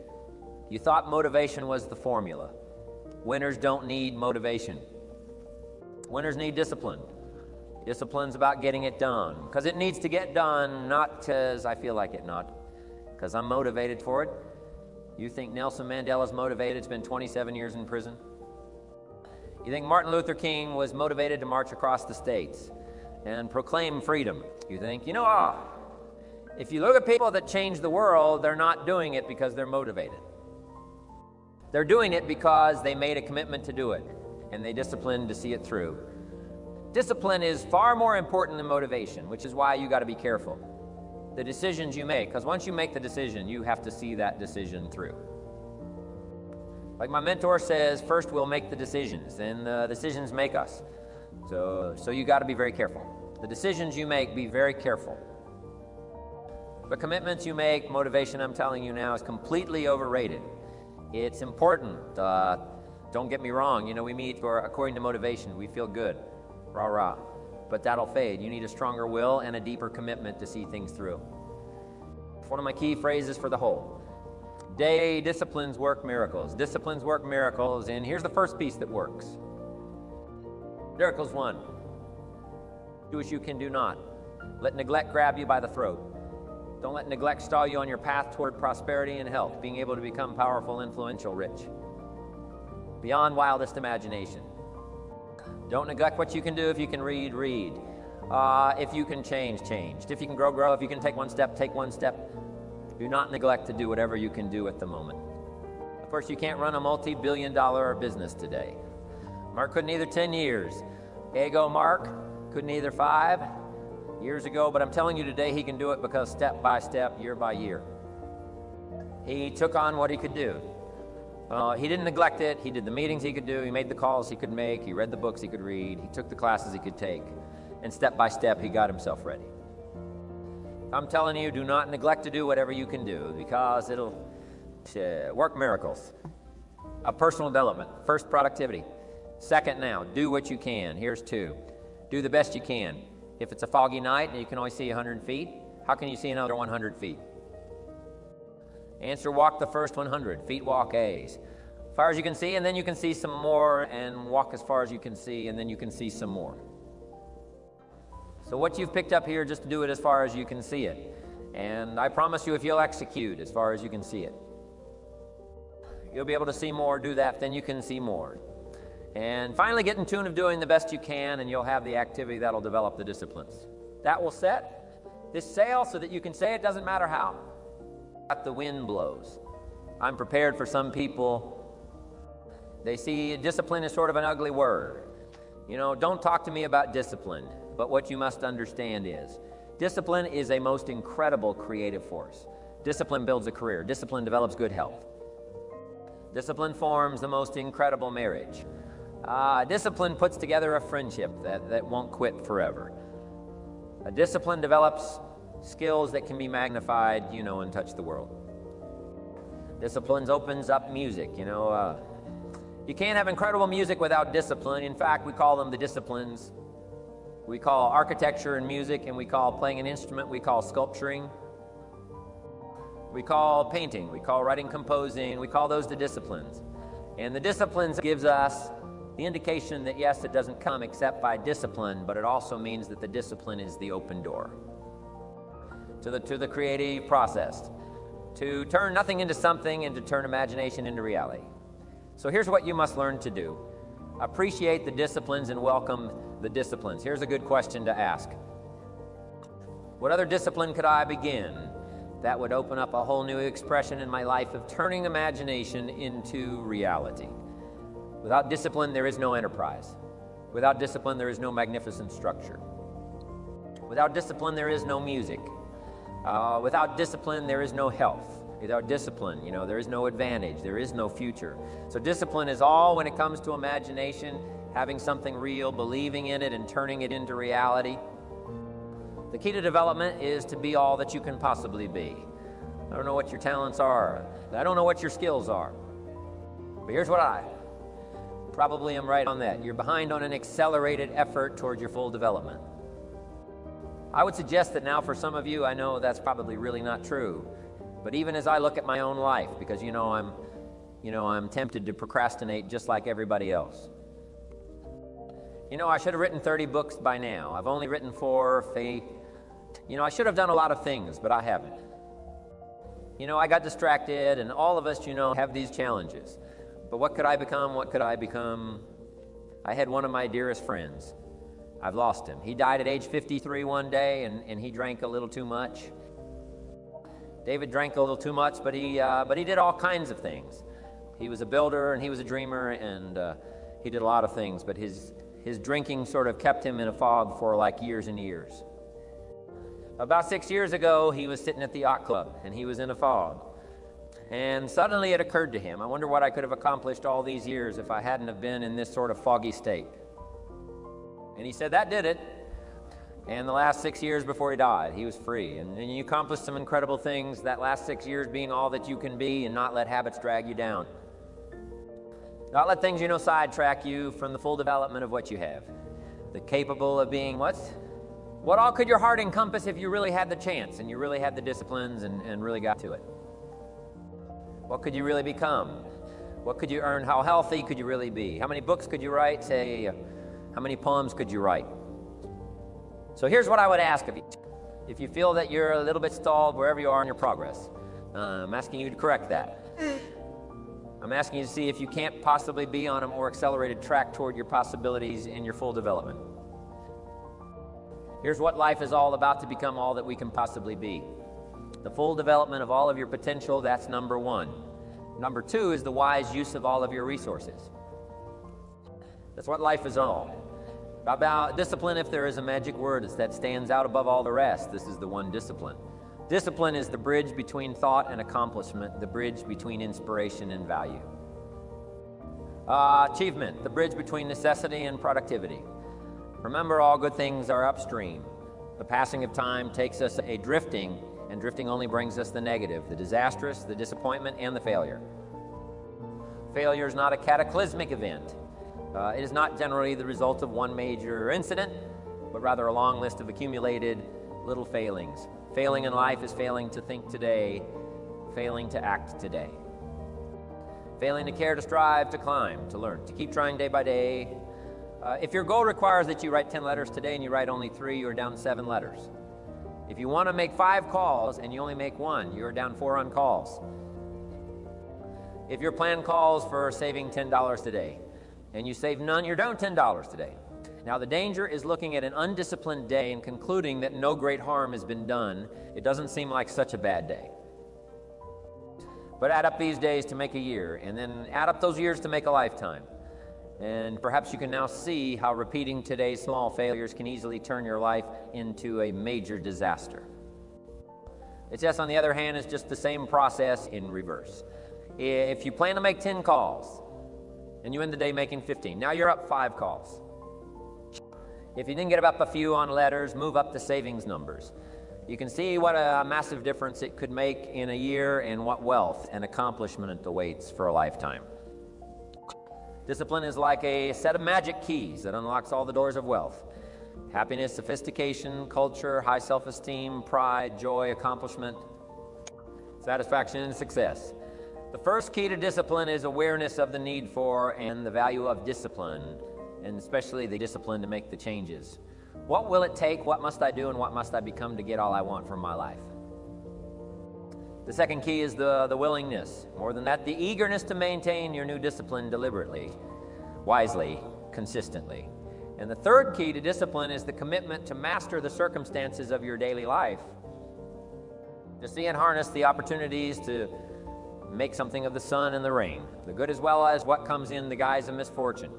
You thought motivation was the formula. Winners don't need motivation. Winners need discipline. Discipline's about getting it done. Because it needs to get done, not because I feel like it, not because I'm motivated for it. You think Nelson Mandela's motivated, spent 27 years in prison? You think Martin Luther King was motivated to march across the states and proclaim freedom? You think, if you look at people that change the world, they're not doing it because they're motivated. They're doing it because they made a commitment to do it, and they disciplined to see it through. Discipline is far more important than motivation, which is why you got to be careful. The decisions you make, because once you make the decision, you have to see that decision through. Like my mentor says, first we'll make the decisions, then the decisions make us. So you got to be very careful. The decisions you make, be very careful. The commitments you make, motivation, I'm telling you now, is completely overrated. It's important. Don't get me wrong. You know, we meet according to motivation. We feel good. Rah, rah. But that'll fade. You need a stronger will and a deeper commitment to see things through. One of my key phrases for the whole. Disciplines work miracles. Disciplines work miracles. And here's the first piece that works. Miracles 1. Do as you can do not. Let neglect grab you by the throat. Don't let neglect stall you on your path toward prosperity and health, being able to become powerful, influential, rich, beyond wildest imagination. Don't neglect what you can do. If you can read, read. If you can change, change. If you can grow, grow. If you can take one step, take one step. Do not neglect to do whatever you can do at the moment. Of course, you can't run a multi-billion-dollar business today. Mark couldn't either 10 years. Ego Mark couldn't either 5 years ago, but I'm telling you today he can do it because step by step, year by year, he took on what he could do. He didn't neglect it. He did the meetings he could do. He made the calls he could make. He read the books he could read. He took the classes he could take. And step by step, he got himself ready. I'm telling you, do not neglect to do whatever you can do because it'll work miracles. Personal development. First, productivity. Second, now, do what you can. Here's 2. Do the best you can. If it's a foggy night and you can only see 100 feet, how can you see another 100 feet? Answer, walk the first 100. Feet walk A's. As far as you can see, and then you can see some more, and walk as far as you can see, and then you can see some more. So what you've picked up here, just do it as far as you can see it. And I promise you, if you'll execute as far as you can see it, you'll be able to see more, do that, then you can see more. And finally get in tune of doing the best you can, and you'll have the activity that'll develop the disciplines. That will set this sail so that you can say it doesn't matter how. The wind blows. I'm prepared for some people. They see discipline as sort of an ugly word. You know, don't talk to me about discipline. But what you must understand is, discipline is a most incredible creative force. Discipline builds a career. Discipline develops good health. Discipline forms the most incredible marriage. Discipline puts together a friendship that won't quit forever. Discipline develops skills that can be magnified, and touch the world. Discipline opens up music, You can't have incredible music without discipline. In fact, we call them the disciplines. We call architecture and music, and we call playing an instrument, we call sculpturing. We call painting, we call writing, composing, we call those the disciplines. And the disciplines gives us the indication that yes, it doesn't come except by discipline, but it also means that the discipline is the open door to the creative process, to turn nothing into something and to turn imagination into reality. So here's what you must learn to do. Appreciate the disciplines and welcome the disciplines. Here's a good question to ask. What other discipline could I begin that would open up a whole new expression in my life of turning imagination into reality? Without discipline, there is no enterprise. Without discipline, there is no magnificent structure. Without discipline, there is no music. Without discipline, there is no health. Without discipline, there is no advantage. There is no future. So discipline is all when it comes to imagination, having something real, believing in it, and turning it into reality. The key to development is to be all that you can possibly be. I don't know what your talents are. I don't know what your skills are. But here's what I probably am right on that. You're behind on an accelerated effort toward your full development. I would suggest that now for some of you, I know that's probably really not true. But even as I look at my own life, because I'm tempted to procrastinate just like everybody else. I should have written 30 books by now. I've only written 4. I should have done a lot of things, but I haven't. I got distracted, and all of us, have these challenges. But what could I become? What could I become? I had one of my dearest friends. I've lost him. He died at age 53 one day, and he drank a little too much. David drank a little too much, but he did all kinds of things. He was a builder, and he was a dreamer, and he did a lot of things, but his drinking sort of kept him in a fog for like years and years. About 6 years ago, he was sitting at the yacht club, and he was in a fog. And suddenly it occurred to him, I wonder what I could have accomplished all these years if I hadn't have been in this sort of foggy state. And he said that did it. And the last 6 years before he died, he was free. And you accomplished some incredible things, that last 6 years being all that you can be and not let habits drag you down. Not let things, sidetrack you from the full development of what you have. The capable of being what all could your heart encompass if you really had the chance and you really had the disciplines and really got to it? What could you really become? What could you earn? How healthy could you really be? How many books could you write? How many poems could you write? So here's what I would ask of you. If you feel that you're a little bit stalled wherever you are in your progress, I'm asking you to correct that. I'm asking you to see if you can't possibly be on a more accelerated track toward your possibilities and your full development. Here's what life is all about to become all that we can possibly be. The full development of all of your potential, that's number one. Number two is the wise use of all of your resources. That's what life is all about. Discipline, if there is a magic word that stands out above all the rest, this is the one discipline. Discipline is the bridge between thought and accomplishment, the bridge between inspiration and value. Achievement, the bridge between necessity and productivity. Remember, all good things are upstream. The passing of time takes us a drifting, and drifting only brings us the negative, the disastrous, the disappointment, and the failure. Failure is not a cataclysmic event. It is not generally the result of one major incident, but rather a long list of accumulated little failings. Failing in life is failing to think today, failing to act today. Failing to care, to strive, to climb, to learn, to keep trying day by day. If your goal requires that you write 10 letters today and you write only 3, you're down 7 letters. If you want to make 5 calls and you only make 1, you're down 4 on calls. If your plan calls for saving $10 today and you save none, you're down $10 today. Now, the danger is looking at an undisciplined day and concluding that no great harm has been done. It doesn't seem like such a bad day. But add up these days to make a year, and then add up those years to make a lifetime. And perhaps you can now see how repeating today's small failures can easily turn your life into a major disaster. Success, on the other hand, is just the same process in reverse. If you plan to make 10 calls, and you end the day making 15, now you're up 5 calls. If you didn't get up a few on letters, move up the savings numbers. You can see what a massive difference it could make in a year and what wealth and accomplishment it awaits for a lifetime. Discipline is like a set of magic keys that unlocks all the doors of wealth. Happiness, sophistication, culture, high self-esteem, pride, joy, accomplishment, satisfaction, and success. The first key to discipline is awareness of the need for and the value of discipline, and especially the discipline to make the changes. What will it take? What must I do? And what must I become to get all I want from my life? The second key is the willingness. More than that, the eagerness to maintain your new discipline deliberately, wisely, consistently. And the third key to discipline is the commitment to master the circumstances of your daily life, to see and harness the opportunities to make something of the sun and the rain, the good as well as what comes in the guise of misfortune.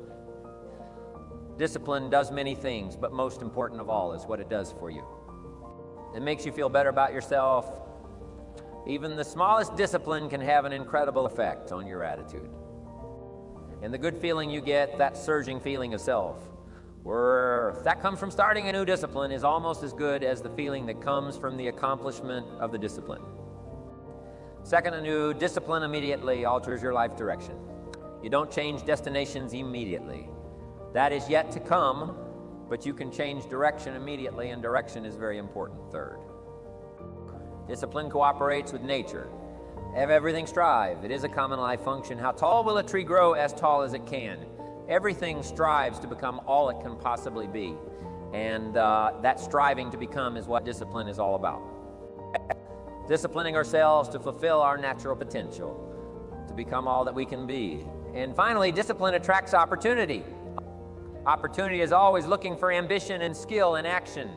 Discipline does many things, but most important of all is what it does for you. It makes you feel better about yourself. Even the smallest discipline can have an incredible effect on your attitude. And the good feeling you get, that surging feeling of self-worth, that comes from starting a new discipline, is almost as good as the feeling that comes from the accomplishment of the discipline. Second, a new discipline immediately alters your life direction. You don't change destinations immediately. That is yet to come, but you can change direction immediately, and direction is very important. Third, discipline cooperates with nature. Have everything strive. It is a common life function. How tall will a tree grow? As tall as it can. Everything strives to become all it can possibly be. And that striving to become is what discipline is all about. Disciplining ourselves to fulfill our natural potential, to become all that we can be. And finally, discipline attracts opportunity. Opportunity is always looking for ambition and skill and action.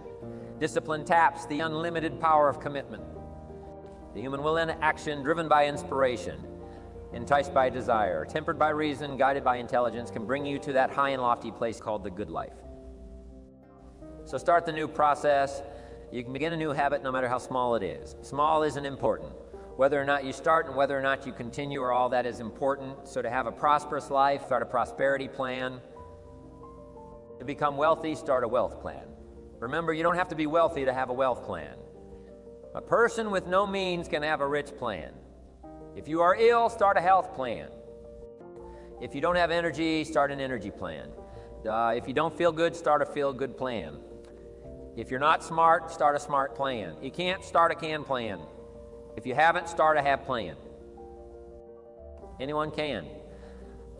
Discipline taps the unlimited power of commitment. The human will in action, driven by inspiration, enticed by desire, tempered by reason, guided by intelligence, can bring you to that high and lofty place called the good life. So start the new process. You can begin a new habit no matter how small it is. Small isn't important. Whether or not you start and whether or not you continue are all that is important. So to have a prosperous life, start a prosperity plan. To become wealthy, start a wealth plan. Remember, you don't have to be wealthy to have a wealth plan. A person with no means can have a rich plan. If you are ill, start a health plan. If you don't have energy, start an energy plan. If you don't feel good, start a feel-good plan. If you're not smart, start a smart plan. You can't, start a can plan. If you haven't, start a have plan. Anyone can.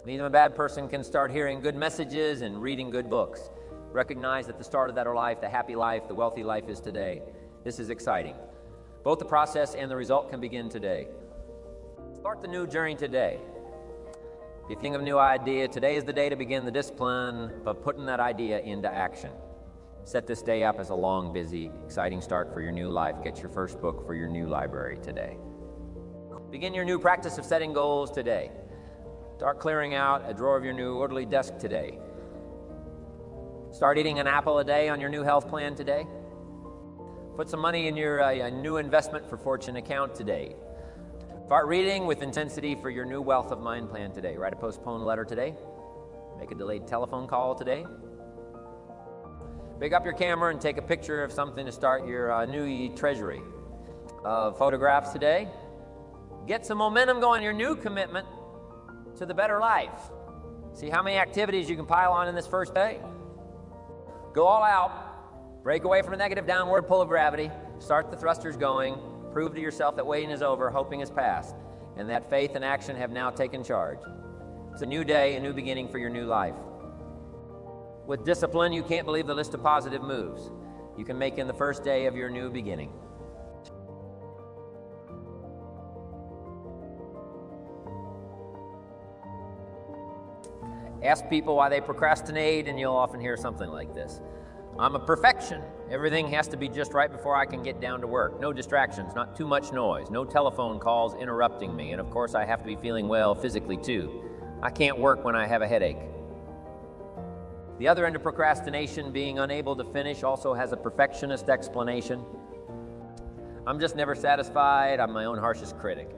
Even a bad person can start hearing good messages and reading good books. Recognize that the start of that life, the happy life, the wealthy life is today. This is exciting. Both the process and the result can begin today. Start the new journey today. If you think of a new idea, today is the day to begin the discipline of putting that idea into action. Set this day up as a long, busy, exciting start for your new life. Get your first book for your new library today. Begin your new practice of setting goals today. Start clearing out a drawer of your new orderly desk today. Start eating an apple a day on your new health plan today. Put some money in your new investment for fortune account today. Start reading with intensity for your new wealth of mind plan today. Write a postponed letter today. Make a delayed telephone call today. Pick up your camera and take a picture of something to start your new treasury of photographs today. Get some momentum going, your new commitment to the better life. See how many activities you can pile on in this first day. Go all out. Break away from the negative downward pull of gravity. Start the thrusters going. Prove to yourself that waiting is over, hoping is past, and that faith and action have now taken charge. It's a new day, a new beginning for your new life. With discipline, you can't believe the list of positive moves you can make in the first day of your new beginning. Ask people why they procrastinate, and you'll often hear something like this. I'm a perfection. Everything has to be just right before I can get down to work. No distractions, not too much noise, no telephone calls interrupting me. And of course, I have to be feeling well physically too. I can't work when I have a headache. The other end of procrastination, being unable to finish, also has a perfectionist explanation. I'm just never satisfied. I'm my own harshest critic.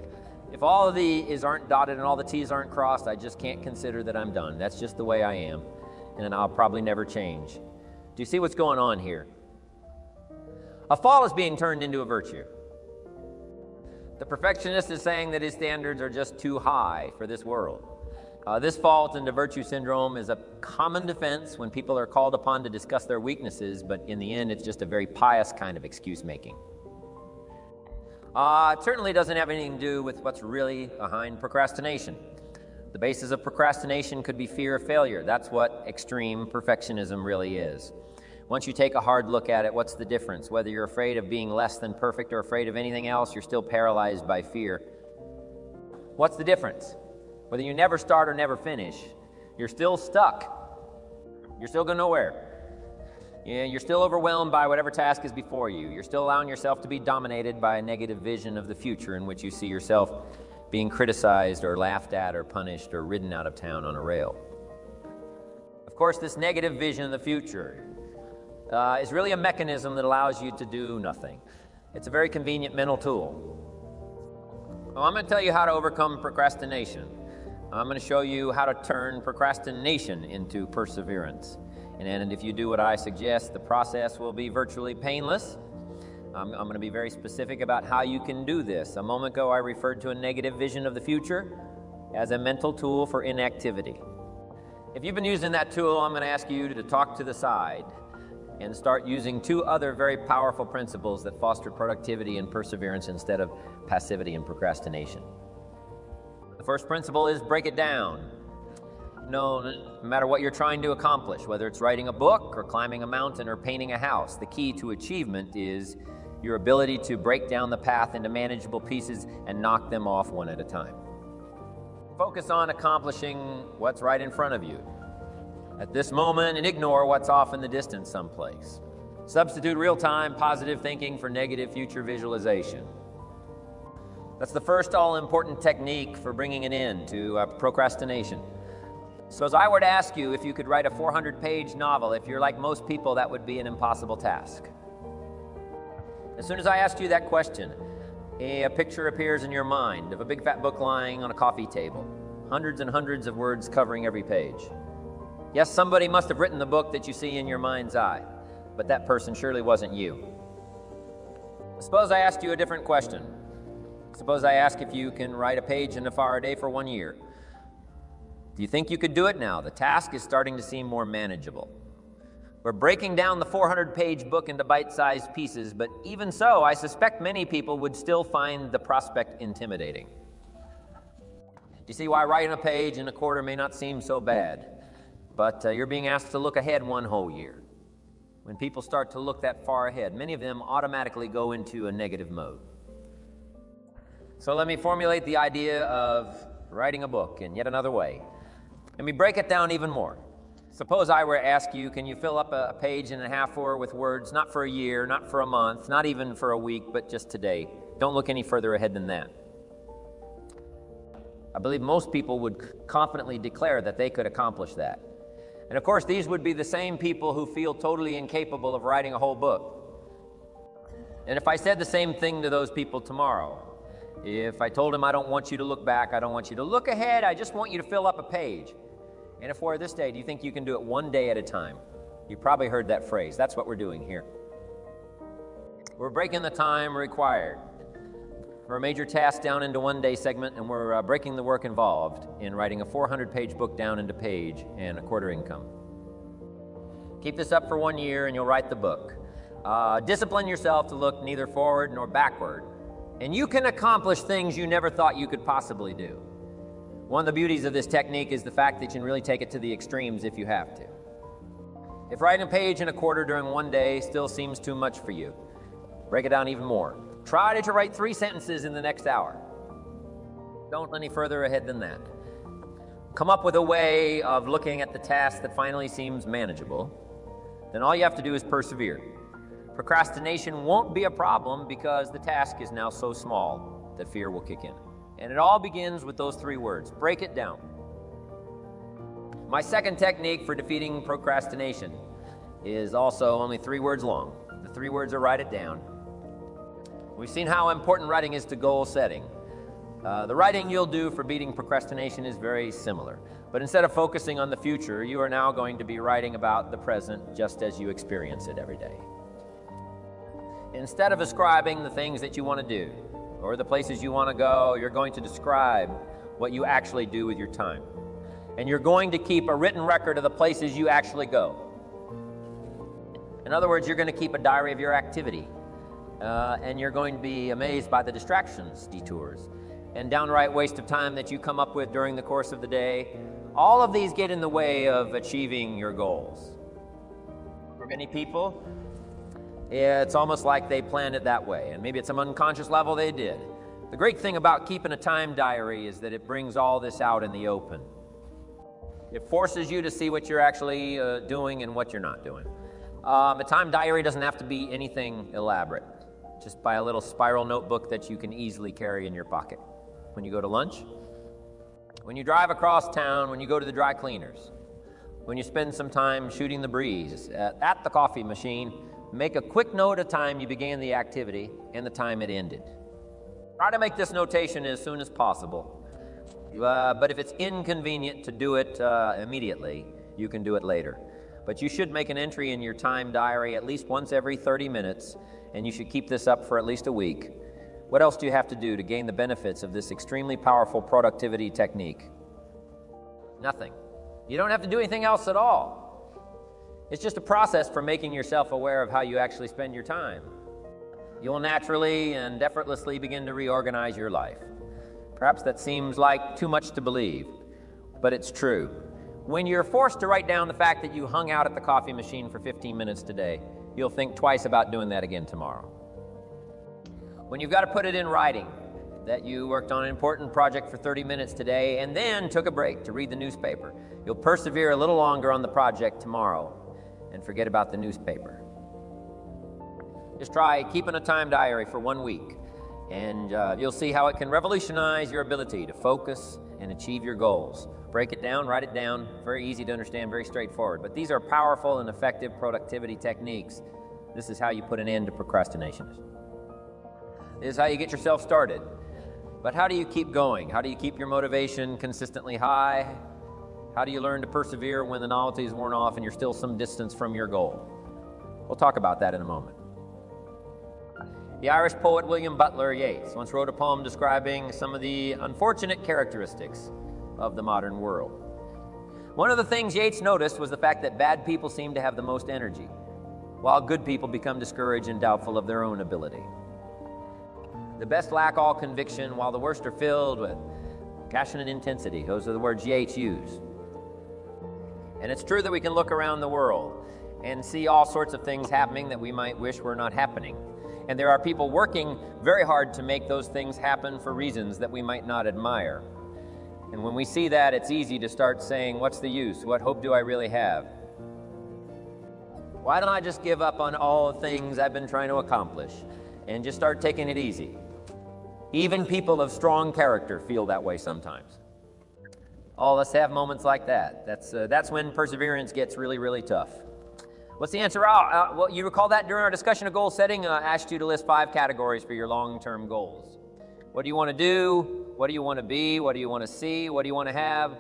If all of the I's aren't dotted and all the T's aren't crossed, I just can't consider that I'm done. That's just the way I am, and I'll probably never change. Do you see what's going on here? A fall is being turned into a virtue. The perfectionist is saying that his standards are just too high for this world. This fault into virtue syndrome is a common defense when people are called upon to discuss their weaknesses, but in the end, it's just a very pious kind of excuse making. It certainly doesn't have anything to do with what's really behind procrastination. The basis of procrastination could be fear of failure. That's what extreme perfectionism really is. Once you take a hard look at it, what's the difference? Whether you're afraid of being less than perfect or afraid of anything else, you're still paralyzed by fear. What's the difference? Whether you never start or never finish, you're still stuck. You're still going nowhere. You're still overwhelmed by whatever task is before you. You're still allowing yourself to be dominated by a negative vision of the future in which you see yourself being criticized or laughed at or punished or ridden out of town on a rail. Of course, this negative vision of the future is really a mechanism that allows you to do nothing. It's a very convenient mental tool. Well, I'm going to tell you how to overcome procrastination. I'm going to show you how to turn procrastination into perseverance. And if you do what I suggest, the process will be virtually painless. I'm going to be very specific about how you can do this. A moment ago, I referred to a negative vision of the future as a mental tool for inactivity. If you've been using that tool, I'm going to ask you to talk to the side and start using two other very powerful principles that foster productivity and perseverance instead of passivity and procrastination. The first principle is break it down. No matter what you're trying to accomplish, whether it's writing a book or climbing a mountain or painting a house, the key to achievement is your ability to break down the path into manageable pieces and knock them off one at a time. Focus on accomplishing what's right in front of you at this moment and ignore what's off in the distance someplace. Substitute real-time positive thinking for negative future visualization. That's the first all-important technique for bringing an end to procrastination. So as I were to ask you if you could write a 400-page novel, if you're like most people, that would be an impossible task. As soon as I asked you that question, a picture appears in your mind of a big fat book lying on a coffee table, hundreds and hundreds of words covering every page. Yes, somebody must have written the book that you see in your mind's eye, but that person surely wasn't you. Suppose I asked you a different question. Suppose I ask if you can write a page in a far a day for 1 year. Do you think you could do it now? The task is starting to seem more manageable. We're breaking down the 400-page book into bite-sized pieces, but even so, I suspect many people would still find the prospect intimidating. Do you see why writing a page in a quarter may not seem so bad? But you're being asked to look ahead 1 whole year. when people start to look that far ahead, many of them automatically go into a negative mode. So let me formulate the idea of writing a book in yet another way. Let me break it down even more. Suppose I were to ask you, can you fill up a page and a half or with words, not for a year, not for a month, not even for a week, but just today? Don't look any further ahead than that. I believe most people would confidently declare that they could accomplish that. And of course, these would be the same people who feel totally incapable of writing a whole book. And if I said the same thing to those people tomorrow, if I told them I don't want you to look back, I don't want you to look ahead, I just want you to fill up a page. And if we're this day, do you think you can do it one day at a time? You probably heard that phrase. That's what we're doing here. We're breaking the time required for a major task down into one day segment, and we're breaking the work involved in writing a 400-page book down into page and a quarter income. Keep this up for 1 year and you'll write the book. Discipline yourself to look neither forward nor backward, and you can accomplish things you never thought you could possibly do. One of the beauties of this technique is the fact that you can really take it to the extremes if you have to. If writing a page and a quarter during 1 day still seems too much for you, break it down even more. Try to write 3 sentences in the next hour. Don't any further ahead than that. Come up with a way of looking at the task that finally seems manageable. Then all you have to do is persevere. Procrastination won't be a problem because the task is now so small that fear will kick in. And it all begins with those 3 words. Break it down. My second technique for defeating procrastination is also only 3 words long. The 3 words are write it down. We've seen how important writing is to goal setting. The writing you'll do for beating procrastination is very similar. But instead of focusing on the future, you are now going to be writing about the present just as you experience it every day. Instead of describing the things that you want to do or the places you want to go, you're going to describe what you actually do with your time. And you're going to keep a written record of the places you actually go. In other words, you're going to keep a diary of your activity. And you're going to be amazed by the distractions, detours, and downright waste of time that you come up with during the course of the day. All of these get in the way of achieving your goals. For many people, it's almost like they planned it that way, and maybe at some unconscious level they did. The great thing about keeping a time diary is that it brings all this out in the open. It forces you to see what you're actually doing and what you're not doing. A time diary doesn't have to be anything elaborate. Just buy a little spiral notebook that you can easily carry in your pocket. When you go to lunch, when you drive across town, when you go to the dry cleaners, when you spend some time shooting the breeze at the coffee machine, make a quick note of time you began the activity and the time it ended. Try to make this notation as soon as possible. But if it's inconvenient to do it immediately, you can do it later. But you should make an entry in your time diary at least once every 30 minutes, and you should keep this up for at least a week. What else do you have to do to gain the benefits of this extremely powerful productivity technique? Nothing. You don't have to do anything else at all. It's just a process for making yourself aware of how you actually spend your time. You'll naturally and effortlessly begin to reorganize your life. Perhaps that seems like too much to believe, but it's true. When you're forced to write down the fact that you hung out at the coffee machine for 15 minutes today, you'll think twice about doing that again tomorrow. When you've got to put it in writing that you worked on an important project for 30 minutes today and then took a break to read the newspaper, you'll persevere a little longer on the project tomorrow and forget about the newspaper. Just try keeping a time diary for 1 week, and you'll see how it can revolutionize your ability to focus and achieve your goals. Break it down, write it down. Very easy to understand, very straightforward. But these are powerful and effective productivity techniques. This is how you put an end to procrastination. This is how you get yourself started. But how do you keep going? How do you keep your motivation consistently high? How do you learn to persevere when the novelty is worn off and you're still some distance from your goal? We'll talk about that in a moment. The Irish poet William Butler Yeats once wrote a poem describing some of the unfortunate characteristics of the modern world. One of the things Yeats noticed was the fact that bad people seem to have the most energy, while good people become discouraged and doubtful of their own ability. The best lack all conviction, while the worst are filled with passionate intensity. Those are the words Yeats used. And it's true that we can look around the world and see all sorts of things happening that we might wish were not happening. And there are people working very hard to make those things happen for reasons that we might not admire. And when we see that, it's easy to start saying, what's the use? What hope do I really have? Why don't I just give up on all the things I've been trying to accomplish and just start taking it easy? Even people of strong character feel that way sometimes. All of us have moments like that. That's when perseverance gets really, really tough. What's the answer? Well, you recall that during our discussion of goal setting, I asked you to list 5 categories for your long-term goals. What do you want to do? What do you want to be? What do you want to see? What do you want to have?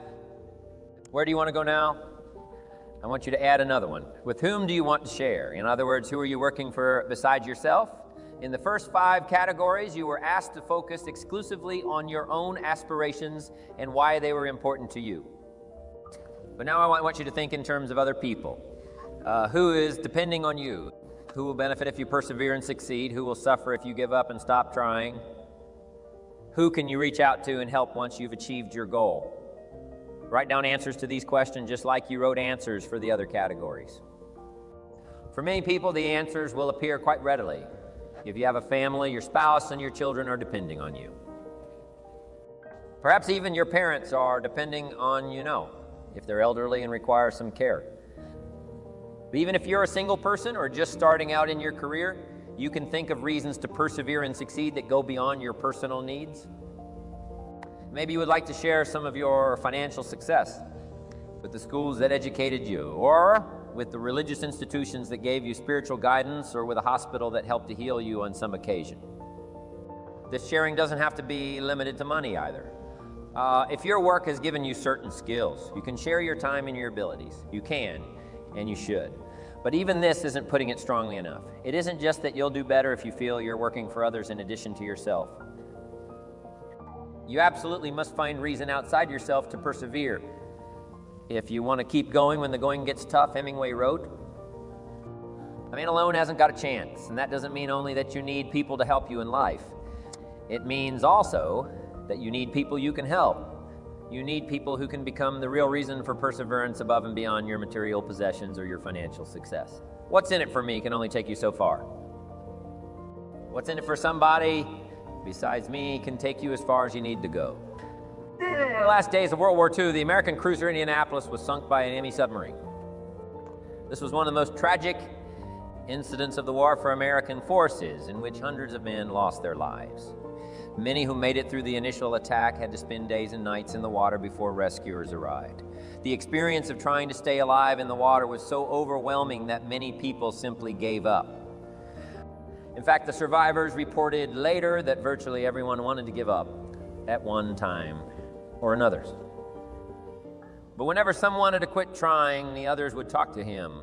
Where do you want to go now? I want you to add another one. With whom do you want to share? In other words, who are you working for besides yourself? In the first 5 categories, you were asked to focus exclusively on your own aspirations and why they were important to you. But now I want you to think in terms of other people. Who is depending on you? Who will benefit if you persevere and succeed? Who will suffer if you give up and stop trying? Who can you reach out to and help once you've achieved your goal? Write down answers to these questions just like you wrote answers for the other categories. For many people, the answers will appear quite readily. If you have a family, your spouse and your children are depending on you. Perhaps even your parents are depending on you now, if they're elderly and require some care. But even if you're a single person or just starting out in your career, you can think of reasons to persevere and succeed that go beyond your personal needs. Maybe you would like to share some of your financial success with the schools that educated you, or with the religious institutions that gave you spiritual guidance, or with a hospital that helped to heal you on some occasion. This sharing doesn't have to be limited to money either. If your work has given you certain skills, you can share your time and your abilities. You can, and you should. But even this isn't putting it strongly enough. It isn't just that you'll do better if you feel you're working for others in addition to yourself. You absolutely must find reason outside yourself to persevere. If you want to keep going when the going gets tough, Hemingway wrote, "A man alone hasn't got a chance." And that doesn't mean only that you need people to help you in life. It means also that you need people you can help. You need people who can become the real reason for perseverance above and beyond your material possessions or your financial success. What's in it for me can only take you so far. What's in it for somebody besides me can take you as far as you need to go. In the last days of World War II, the American cruiser Indianapolis was sunk by an enemy submarine. This was one of the most tragic incidents of the war for American forces, in which hundreds of men lost their lives. Many who made it through the initial attack had to spend days and nights in the water before rescuers arrived. The experience of trying to stay alive in the water was so overwhelming that many people simply gave up. In fact, the survivors reported later that virtually everyone wanted to give up at one time or another. But whenever someone wanted to quit trying, the others would talk to him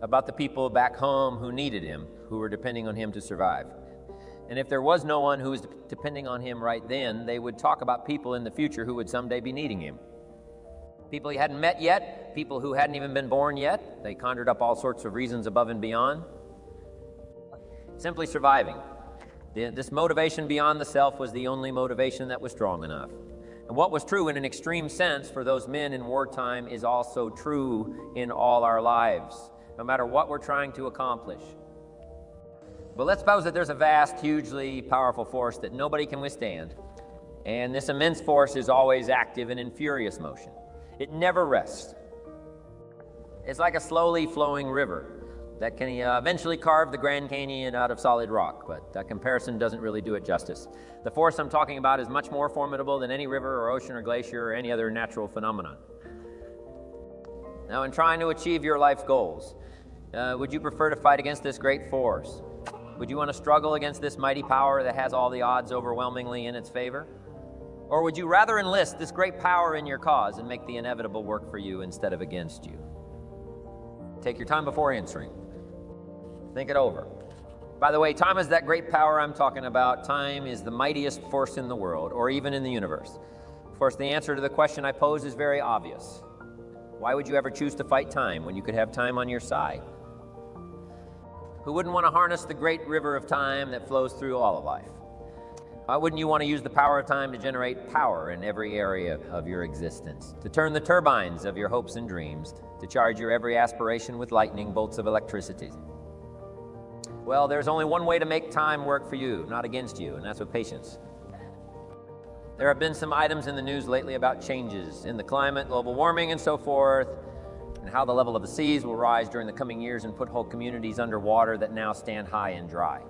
about the people back home who needed him, who were depending on him to survive. And if there was no one who was depending on him right then, they would talk about people in the future who would someday be needing him. People he hadn't met yet, people who hadn't even been born yet. They conjured up all sorts of reasons above and beyond. Simply surviving. This motivation beyond the self was the only motivation that was strong enough. And what was true in an extreme sense for those men in wartime is also true in all our lives, no matter what we're trying to accomplish. But let's suppose that there's a vast, hugely powerful force that nobody can withstand. And this immense force is always active and in furious motion. It never rests. It's like a slowly flowing river that can eventually carve the Grand Canyon out of solid rock, but that comparison doesn't really do it justice. The force I'm talking about is much more formidable than any river or ocean or glacier or any other natural phenomenon. Now, in trying to achieve your life goals, would you prefer to fight against this great force? Would you want to struggle against this mighty power that has all the odds overwhelmingly in its favor? Or would you rather enlist this great power in your cause and make the inevitable work for you instead of against you? Take your time before answering. Think it over. By the way, time is that great power I'm talking about. Time is the mightiest force in the world, or even in the universe. Of course, the answer to the question I pose is very obvious. Why would you ever choose to fight time when you could have time on your side? Who wouldn't want to harness the great river of time that flows through all of life? Why wouldn't you want to use the power of time to generate power in every area of your existence, to turn the turbines of your hopes and dreams, to charge your every aspiration with lightning bolts of electricity? Well, there's only one way to make time work for you, not against you, and that's with patience. There have been some items in the news lately about changes in the climate, global warming, and so forth, and how the level of the seas will rise during the coming years and put whole communities underwater that now stand high and dry.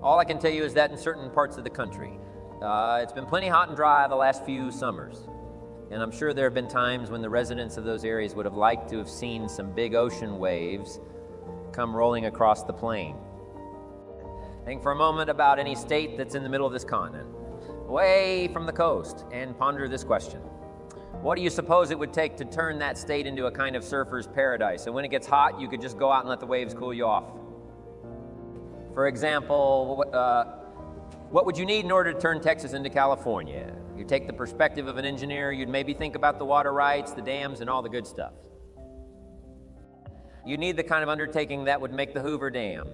All I can tell you is that in certain parts of the country, it's been plenty hot and dry the last few summers. And I'm sure there have been times when the residents of those areas would have liked to have seen some big ocean waves come rolling across the plain. Think for a moment about any state that's in the middle of this continent, way from the coast, and ponder this question. What do you suppose it would take to turn that state into a kind of surfer's paradise? And when it gets hot, you could just go out and let the waves cool you off. For example, what would you need in order to turn Texas into California? You take the perspective of an engineer, you'd maybe think about the water rights, the dams, and all the good stuff. You need the kind of undertaking that would make the Hoover Dam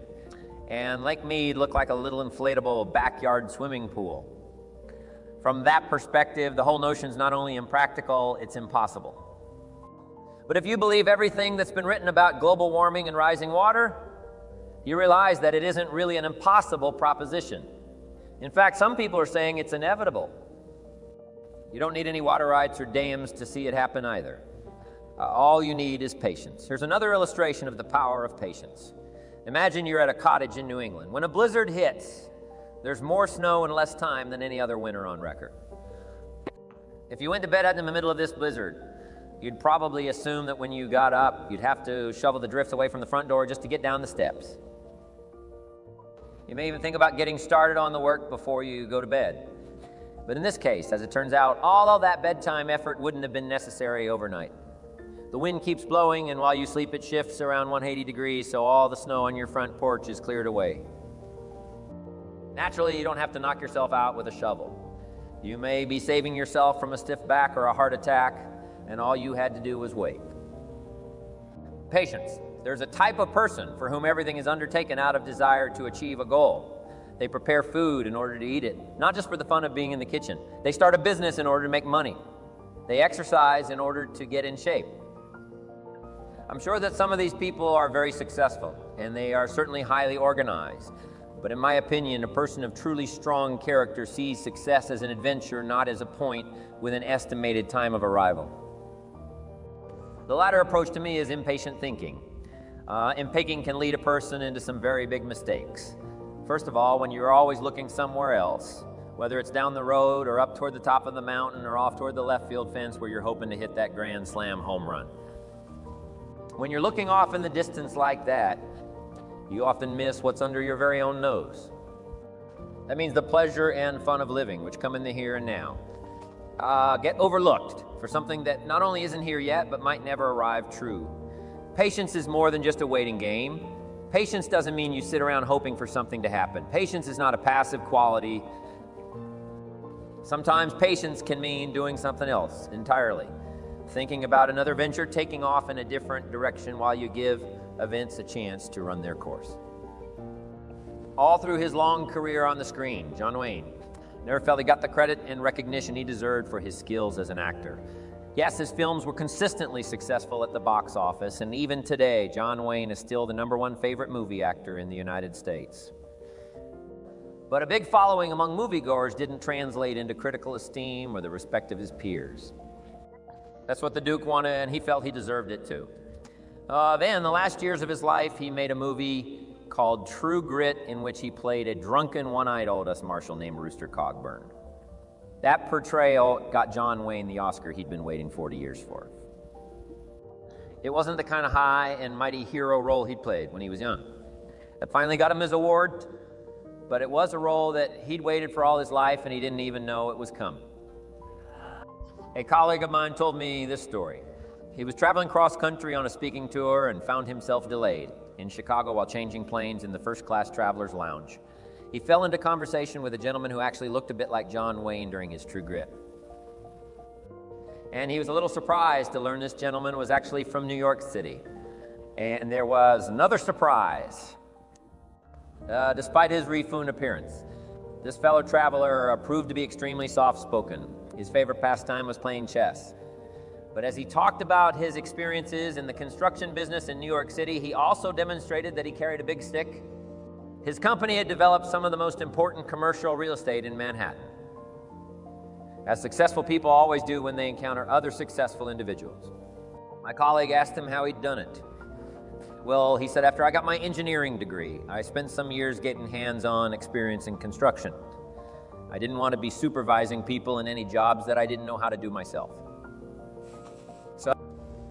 and Lake Mead look like a little inflatable backyard swimming pool. From that perspective, the whole notion's not only impractical, it's impossible. But if you believe everything that's been written about global warming and rising water, you realize that it isn't really an impossible proposition. In fact, some people are saying it's inevitable. You don't need any water rights or dams to see it happen either. All you need is patience. Here's another illustration of the power of patience. Imagine you're at a cottage in New England. When a blizzard hits, there's more snow in less time than any other winter on record. If you went to bed out in the middle of this blizzard, you'd probably assume that when you got up, you'd have to shovel the drifts away from the front door just to get down the steps. You may even think about getting started on the work before you go to bed. But in this case, as it turns out, all of that bedtime effort wouldn't have been necessary overnight. The wind keeps blowing, and while you sleep, it shifts around 180 degrees, so all the snow on your front porch is cleared away. Naturally, you don't have to knock yourself out with a shovel. You may be saving yourself from a stiff back or a heart attack, and all you had to do was wait. Patience. There's a type of person for whom everything is undertaken out of desire to achieve a goal. They prepare food in order to eat it, not just for the fun of being in the kitchen. They start a business in order to make money. They exercise in order to get in shape. I'm sure that some of these people are very successful, and they are certainly highly organized. But in my opinion, a person of truly strong character sees success as an adventure, not as a point with an estimated time of arrival. The latter approach to me is impatient thinking. Impatient can lead a person into some very big mistakes. First of all, when you're always looking somewhere else, whether it's down the road or up toward the top of the mountain or off toward the left field fence where you're hoping to hit that grand slam home run. When you're looking off in the distance like that, you often miss what's under your very own nose. That means the pleasure and fun of living, which come in the here and now, get overlooked for something that not only isn't here yet, but might never arrive true. Patience is more than just a waiting game. Patience doesn't mean you sit around hoping for something to happen. Patience is not a passive quality. Sometimes patience can mean doing something else entirely. Thinking about another venture, taking off in a different direction while you give events a chance to run their course. All through his long career on the screen, John Wayne never felt he got the credit and recognition he deserved for his skills as an actor. Yes, his films were consistently successful at the box office, and even today, John Wayne is still the #1 favorite movie actor in the United States. But a big following among moviegoers didn't translate into critical esteem or the respect of his peers. That's what the Duke wanted, and he felt he deserved it too. Then, the last years of his life, he made a movie called True Grit, in which he played a drunken, one-eyed old-us marshal named Rooster Cogburn. That portrayal got John Wayne the Oscar he'd been waiting 40 years for. It wasn't the kind of high and mighty hero role he'd played when he was young. That finally got him his award, but it was a role that he'd waited for all his life, and he didn't even know it was coming. A colleague of mine told me this story. He was traveling cross-country on a speaking tour and found himself delayed in Chicago while changing planes in the first-class traveler's lounge. He fell into conversation with a gentleman who actually looked a bit like John Wayne during his True Grit. And he was a little surprised to learn this gentleman was actually from New York City. And there was another surprise. Despite his refund appearance, This fellow traveler proved to be extremely soft-spoken. His favorite pastime was playing chess. But as he talked about his experiences in the construction business in New York City, he also demonstrated that he carried a big stick. His company had developed some of the most important commercial real estate in Manhattan, as successful people always do when they encounter other successful individuals. My colleague asked him how he'd done it. Well, he said, after I got my engineering degree, I spent some years getting hands-on experience in construction. I didn't want to be supervising people in any jobs that I didn't know how to do myself. So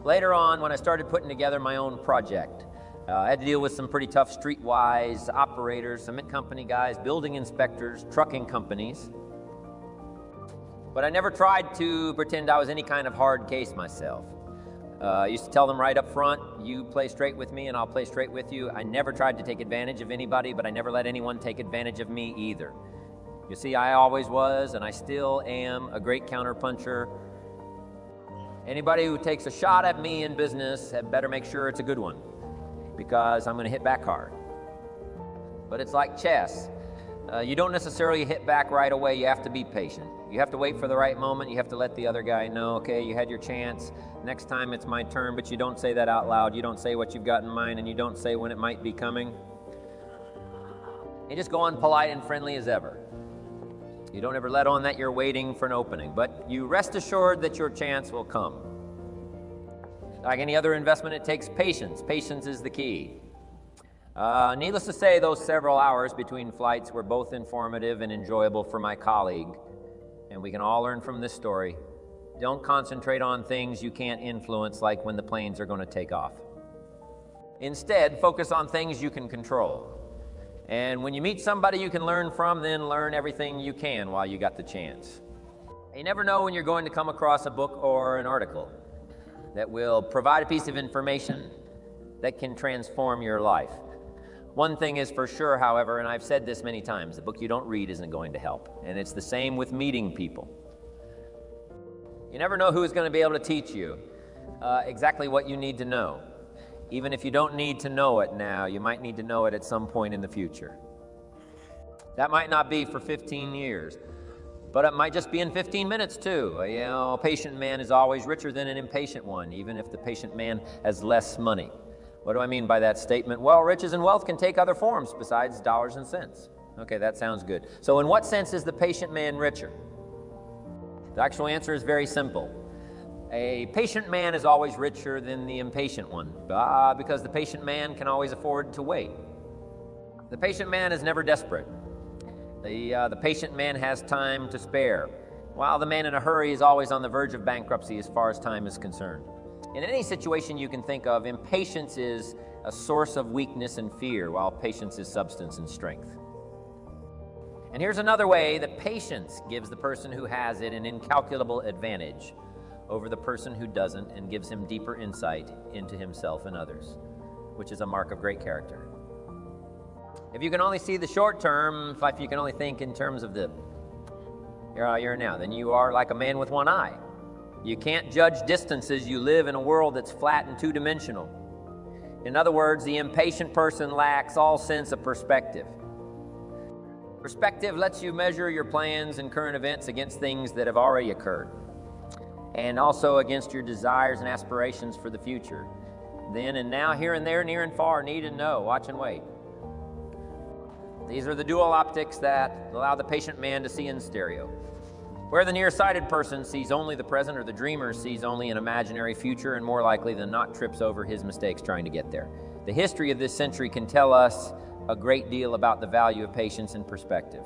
later on, when I started putting together my own project, I had to deal with some pretty tough streetwise operators, cement company guys, building inspectors, trucking companies. But I never tried to pretend I was any kind of hard case myself. I used to tell them right up front, you play straight with me and I'll play straight with you. I never tried to take advantage of anybody, but I never let anyone take advantage of me either. You see, I always was, and I still am, a great counterpuncher. Anybody who takes a shot at me in business had better make sure it's a good one, because I'm going to hit back hard. But it's like chess. You don't necessarily hit back right away. You have to be patient. You have to wait for the right moment. You have to let the other guy know, okay, you had your chance. Next time it's my turn, but you don't say that out loud. You don't say what you've got in mind, and you don't say when it might be coming. You just go on polite and friendly as ever. You don't ever let on that you're waiting for an opening, but you rest assured that your chance will come. Like any other investment, it takes patience. Patience is the key. Needless to say, those several hours between flights were both informative and enjoyable for my colleague, and we can all learn from this story. Don't concentrate on things you can't influence, like when the planes are going to take off. Instead, focus on things you can control. And when you meet somebody you can learn from, then learn everything you can while you got the chance. You never know when you're going to come across a book or an article that will provide a piece of information that can transform your life. One thing is for sure, however, and I've said this many times, the book you don't read isn't going to help. And it's the same with meeting people. You never know who is going to be able to teach you exactly what you need to know. Even if you don't need to know it now, you might need to know it at some point in the future. That might not be for 15 years, but it might just be in 15 minutes too. You know, a patient man is always richer than an impatient one, even if the patient man has less money. What do I mean by that statement? Well, riches and wealth can take other forms besides dollars and cents. Okay, that sounds good. So in what sense is the patient man richer? The actual answer is very simple. A patient man is always richer than the impatient one, because the patient man can always afford to wait. The patient man is never desperate. The patient man has time to spare, while the man in a hurry is always on the verge of bankruptcy as far as time is concerned. In any situation you can think of, impatience is a source of weakness and fear, while patience is substance and strength. And here's another way that patience gives the person who has it an incalculable advantage over the person who doesn't, and gives him deeper insight into himself and others, which is a mark of great character. If you can only see the short term, if you can only think in terms of the here now, then you are like a man with one eye. You can't judge distances. You live in a world that's flat and two-dimensional. In other words, the impatient person lacks all sense of perspective. Perspective lets you measure your plans and current events against things that have already occurred, and also against your desires and aspirations for the future. Then and now, here and there, near and far, need and know, watch and wait. These are the dual optics that allow the patient man to see in stereo. Where the nearsighted person sees only the present, or the dreamer sees only an imaginary future, and more likely than not trips over his mistakes trying to get there. The history of this century can tell us a great deal about the value of patience and perspective.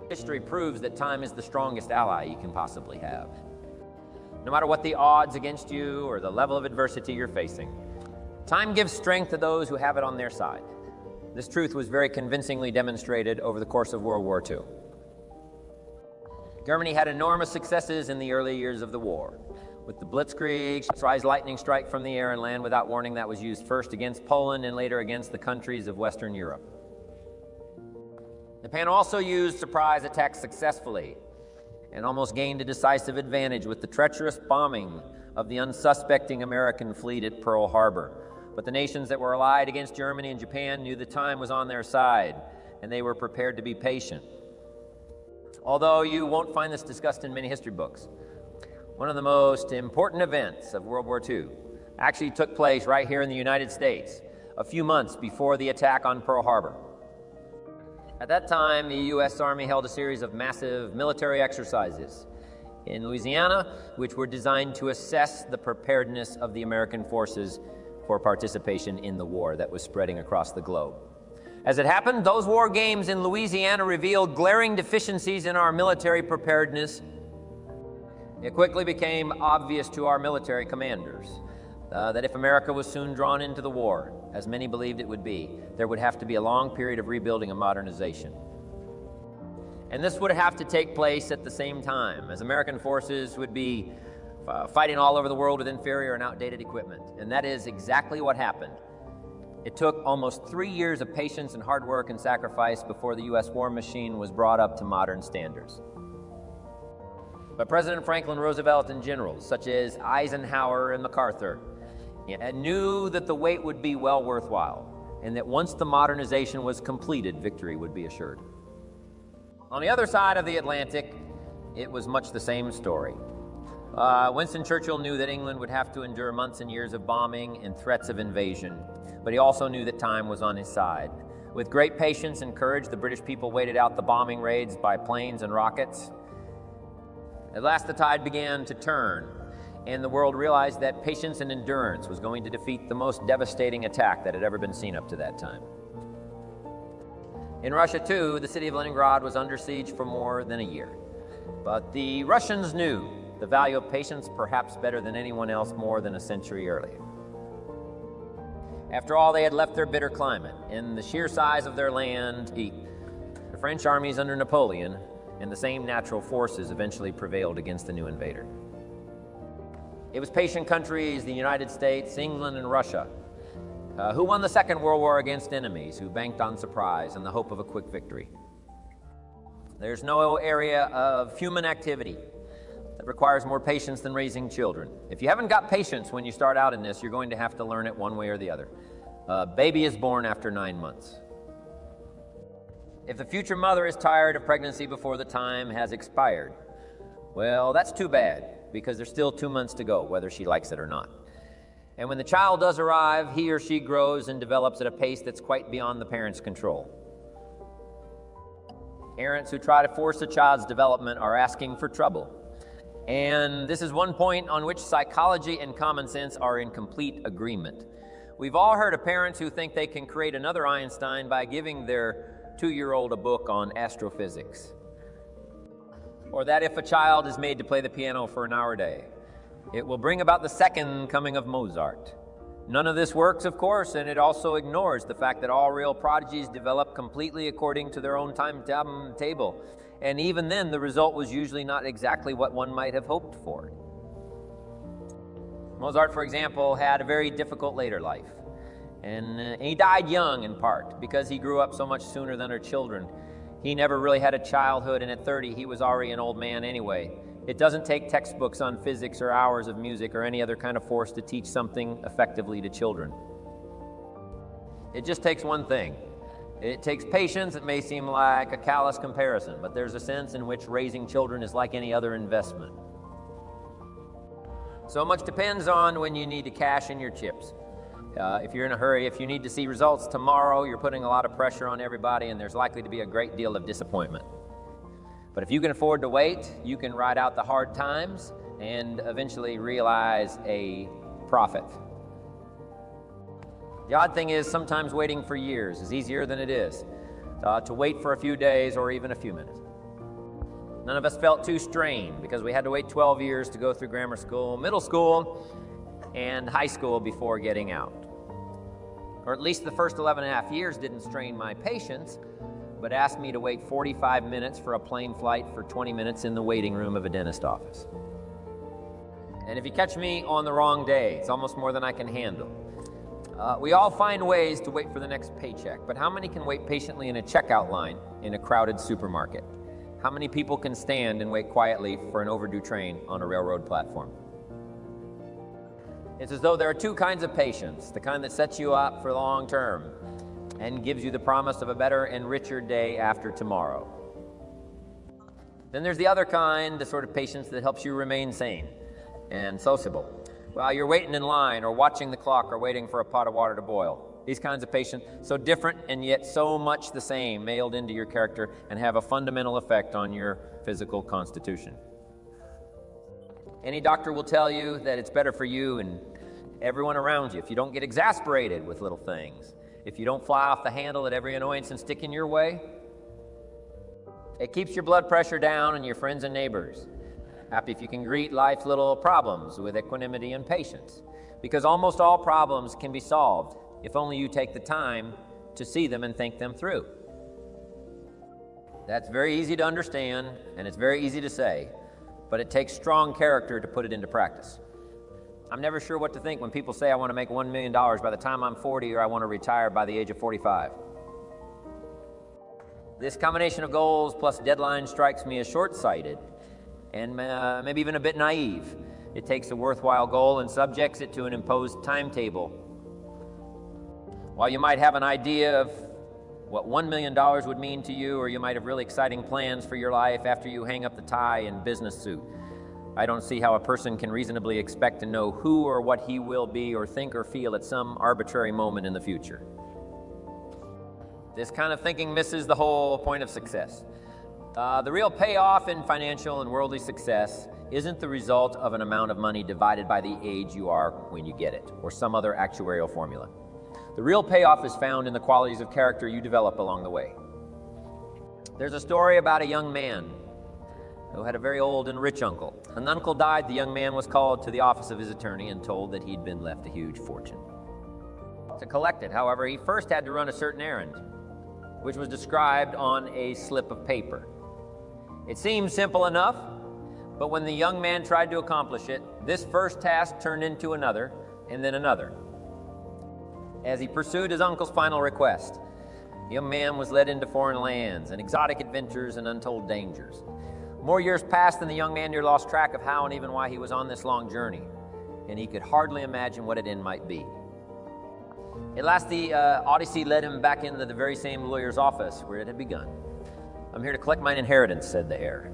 History proves that time is the strongest ally you can possibly have. No matter what the odds against you or the level of adversity you're facing, time gives strength to those who have it on their side. This truth was very convincingly demonstrated over the course of World War II. Germany had enormous successes in the early years of the war, with the Blitzkrieg, surprise lightning strike from the air and land without warning that was used first against Poland and later against the countries of Western Europe. Japan also used surprise attacks successfully and almost gained a decisive advantage with the treacherous bombing of the unsuspecting American fleet at Pearl Harbor. But the nations that were allied against Germany and Japan knew the time was on their side, and they were prepared to be patient. Although you won't find this discussed in many history books, one of the most important events of World War II actually took place right here in the United States, a few months before the attack on Pearl Harbor. At that time, the U.S. Army held a series of massive military exercises in Louisiana, which were designed to assess the preparedness of the American forces for participation in the war that was spreading across the globe. As it happened, those war games in Louisiana revealed glaring deficiencies in our military preparedness. It quickly became obvious to our military commanders that if America was soon drawn into the war, as many believed it would be, there would have to be a long period of rebuilding and modernization. And this would have to take place at the same time, as American forces would be fighting all over the world with inferior and outdated equipment. And that is exactly what happened. It took almost 3 years of patience and hard work and sacrifice before the U.S. war machine was brought up to modern standards. But President Franklin Roosevelt and generals such as Eisenhower and MacArthur knew that the wait would be well worthwhile, and that once the modernization was completed, victory would be assured. On the other side of the Atlantic, it was much the same story. Winston Churchill knew that England would have to endure months and years of bombing and threats of invasion, but he also knew that time was on his side. With great patience and courage, the British people waited out the bombing raids by planes and rockets. At last, the tide began to turn, and the world realized that patience and endurance was going to defeat the most devastating attack that had ever been seen up to that time. In Russia, too, the city of Leningrad was under siege for more than a year. But the Russians knew the value of patience perhaps better than anyone else more than a century earlier. After all, they had left their bitter climate and the sheer size of their land. The French armies under Napoleon and the same natural forces eventually prevailed against the new invader. It was patient countries, the United States, England, and Russia, who won the Second World War against enemies who banked on surprise and the hope of a quick victory. There's no area of human activity that requires more patience than raising children. If you haven't got patience when you start out in this, you're going to have to learn it one way or the other. A baby is born after 9 months. If the future mother is tired of pregnancy before the time has expired, well, that's too bad, because there's still 2 months to go, whether she likes it or not. And when the child does arrive, he or she grows and develops at a pace that's quite beyond the parent's control. Parents who try to force a child's development are asking for trouble. And this is one point on which psychology and common sense are in complete agreement. We've all heard of parents who think they can create another Einstein by giving their 2-year-old a book on astrophysics. Or that if a child is made to play the piano for an hour a day, it will bring about the second coming of Mozart. None of this works, of course, and it also ignores the fact that all real prodigies develop completely according to their own timetable. And even then, the result was usually not exactly what one might have hoped for. Mozart, for example, had a very difficult later life. And he died young in part because he grew up so much sooner than her children. He never really had a childhood, and at 30, he was already an old man anyway. It doesn't take textbooks on physics or hours of music or any other kind of force to teach something effectively to children. It just takes one thing. It takes patience. It may seem like a callous comparison, but there's a sense in which raising children is like any other investment. So much depends on when you need to cash in your chips. If you're in a hurry, if you need to see results tomorrow, you're putting a lot of pressure on everybody, and there's likely to be a great deal of disappointment. But if you can afford to wait, you can ride out the hard times and eventually realize a profit. The odd thing is, sometimes waiting for years is easier than it is to wait for a few days or even a few minutes. None of us felt too strained because we had to wait 12 years to go through grammar school, middle school, and high school before getting out. Or at least the first 11 and a half years didn't strain my patience, but asked me to wait 45 minutes for a plane flight for 20 minutes in the waiting room of a dentist office. And if you catch me on the wrong day, it's almost more than I can handle. We all find ways to wait for the next paycheck, but how many can wait patiently in a checkout line in a crowded supermarket? How many people can stand and wait quietly for an overdue train on a railroad platform? It's as though there are two kinds of patience, the kind that sets you up for the long term, and gives you the promise of a better and richer day after tomorrow. Then there's the other kind, the sort of patience that helps you remain sane and sociable while you're waiting in line or watching the clock or waiting for a pot of water to boil. These kinds of patience, so different and yet so much the same, mailed into your character and have a fundamental effect on your physical constitution. Any doctor will tell you that it's better for you and everyone around you if you don't get exasperated with little things, if you don't fly off the handle at every annoyance and stick in your way. It keeps your blood pressure down and your friends and neighbors happy if you can greet life's little problems with equanimity and patience, because almost all problems can be solved if only you take the time to see them and think them through. That's very easy to understand, and it's very easy to say, but it takes strong character to put it into practice. I'm never sure what to think when people say I want to make $1 million by the time I'm 40 or I want to retire by the age of 45. This combination of goals plus deadlines strikes me as short-sighted and maybe even a bit naive. It takes a worthwhile goal and subjects it to an imposed timetable. While you might have an idea of what $1 million would mean to you, or you might have really exciting plans for your life after you hang up the tie and business suit, I don't see how a person can reasonably expect to know who or what he will be or think or feel at some arbitrary moment in the future. This kind of thinking misses the whole point of success. The real payoff in financial and worldly success isn't the result of an amount of money divided by the age you are when you get it, or some other actuarial formula. The real payoff is found in the qualities of character you develop along the way. There's a story about a young man who had a very old and rich uncle. When the uncle died, the young man was called to the office of his attorney and told that he'd been left a huge fortune. To collect it, however, he first had to run a certain errand, which was described on a slip of paper. It seemed simple enough, but when the young man tried to accomplish it, this first task turned into another, and then another. As he pursued his uncle's final request, the young man was led into foreign lands and exotic adventures and untold dangers. More years passed and the young man nearly lost track of how and even why he was on this long journey, and he could hardly imagine what its end might be. At last, the odyssey led him back into the very same lawyer's office where it had begun. "I'm here to collect mine inheritance," said the heir.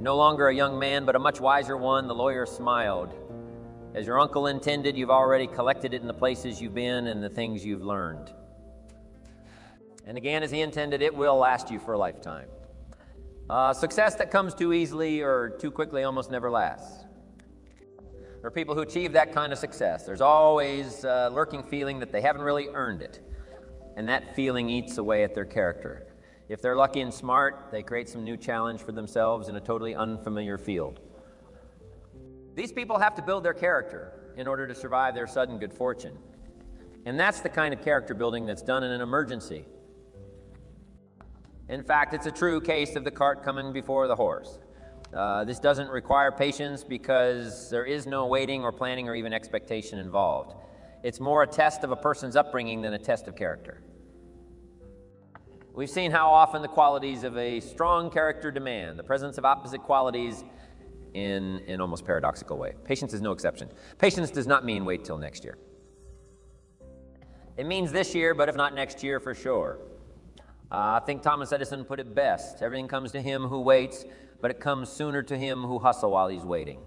No longer a young man, but a much wiser one, the lawyer smiled. "As your uncle intended, you've already collected it in the places you've been and the things you've learned. And again, as he intended, it will last you for a lifetime." Success that comes too easily or too quickly almost never lasts. There are people who achieve that kind of success. There's always a lurking feeling that they haven't really earned it, and that feeling eats away at their character. If they're lucky and smart, they create some new challenge for themselves in a totally unfamiliar field. These people have to build their character in order to survive their sudden good fortune. And that's the kind of character building that's done in an emergency. In fact, it's a true case of the cart coming before the horse. This doesn't require patience because there is no waiting or planning or even expectation involved. It's more a test of a person's upbringing than a test of character. We've seen how often the qualities of a strong character demand the presence of opposite qualities in an almost paradoxical way. Patience is no exception. Patience does not mean wait till next year. It means this year, but if not next year, for sure. I think Thomas Edison put it best. Everything comes to him who waits, but it comes sooner to him who hustles while he's waiting.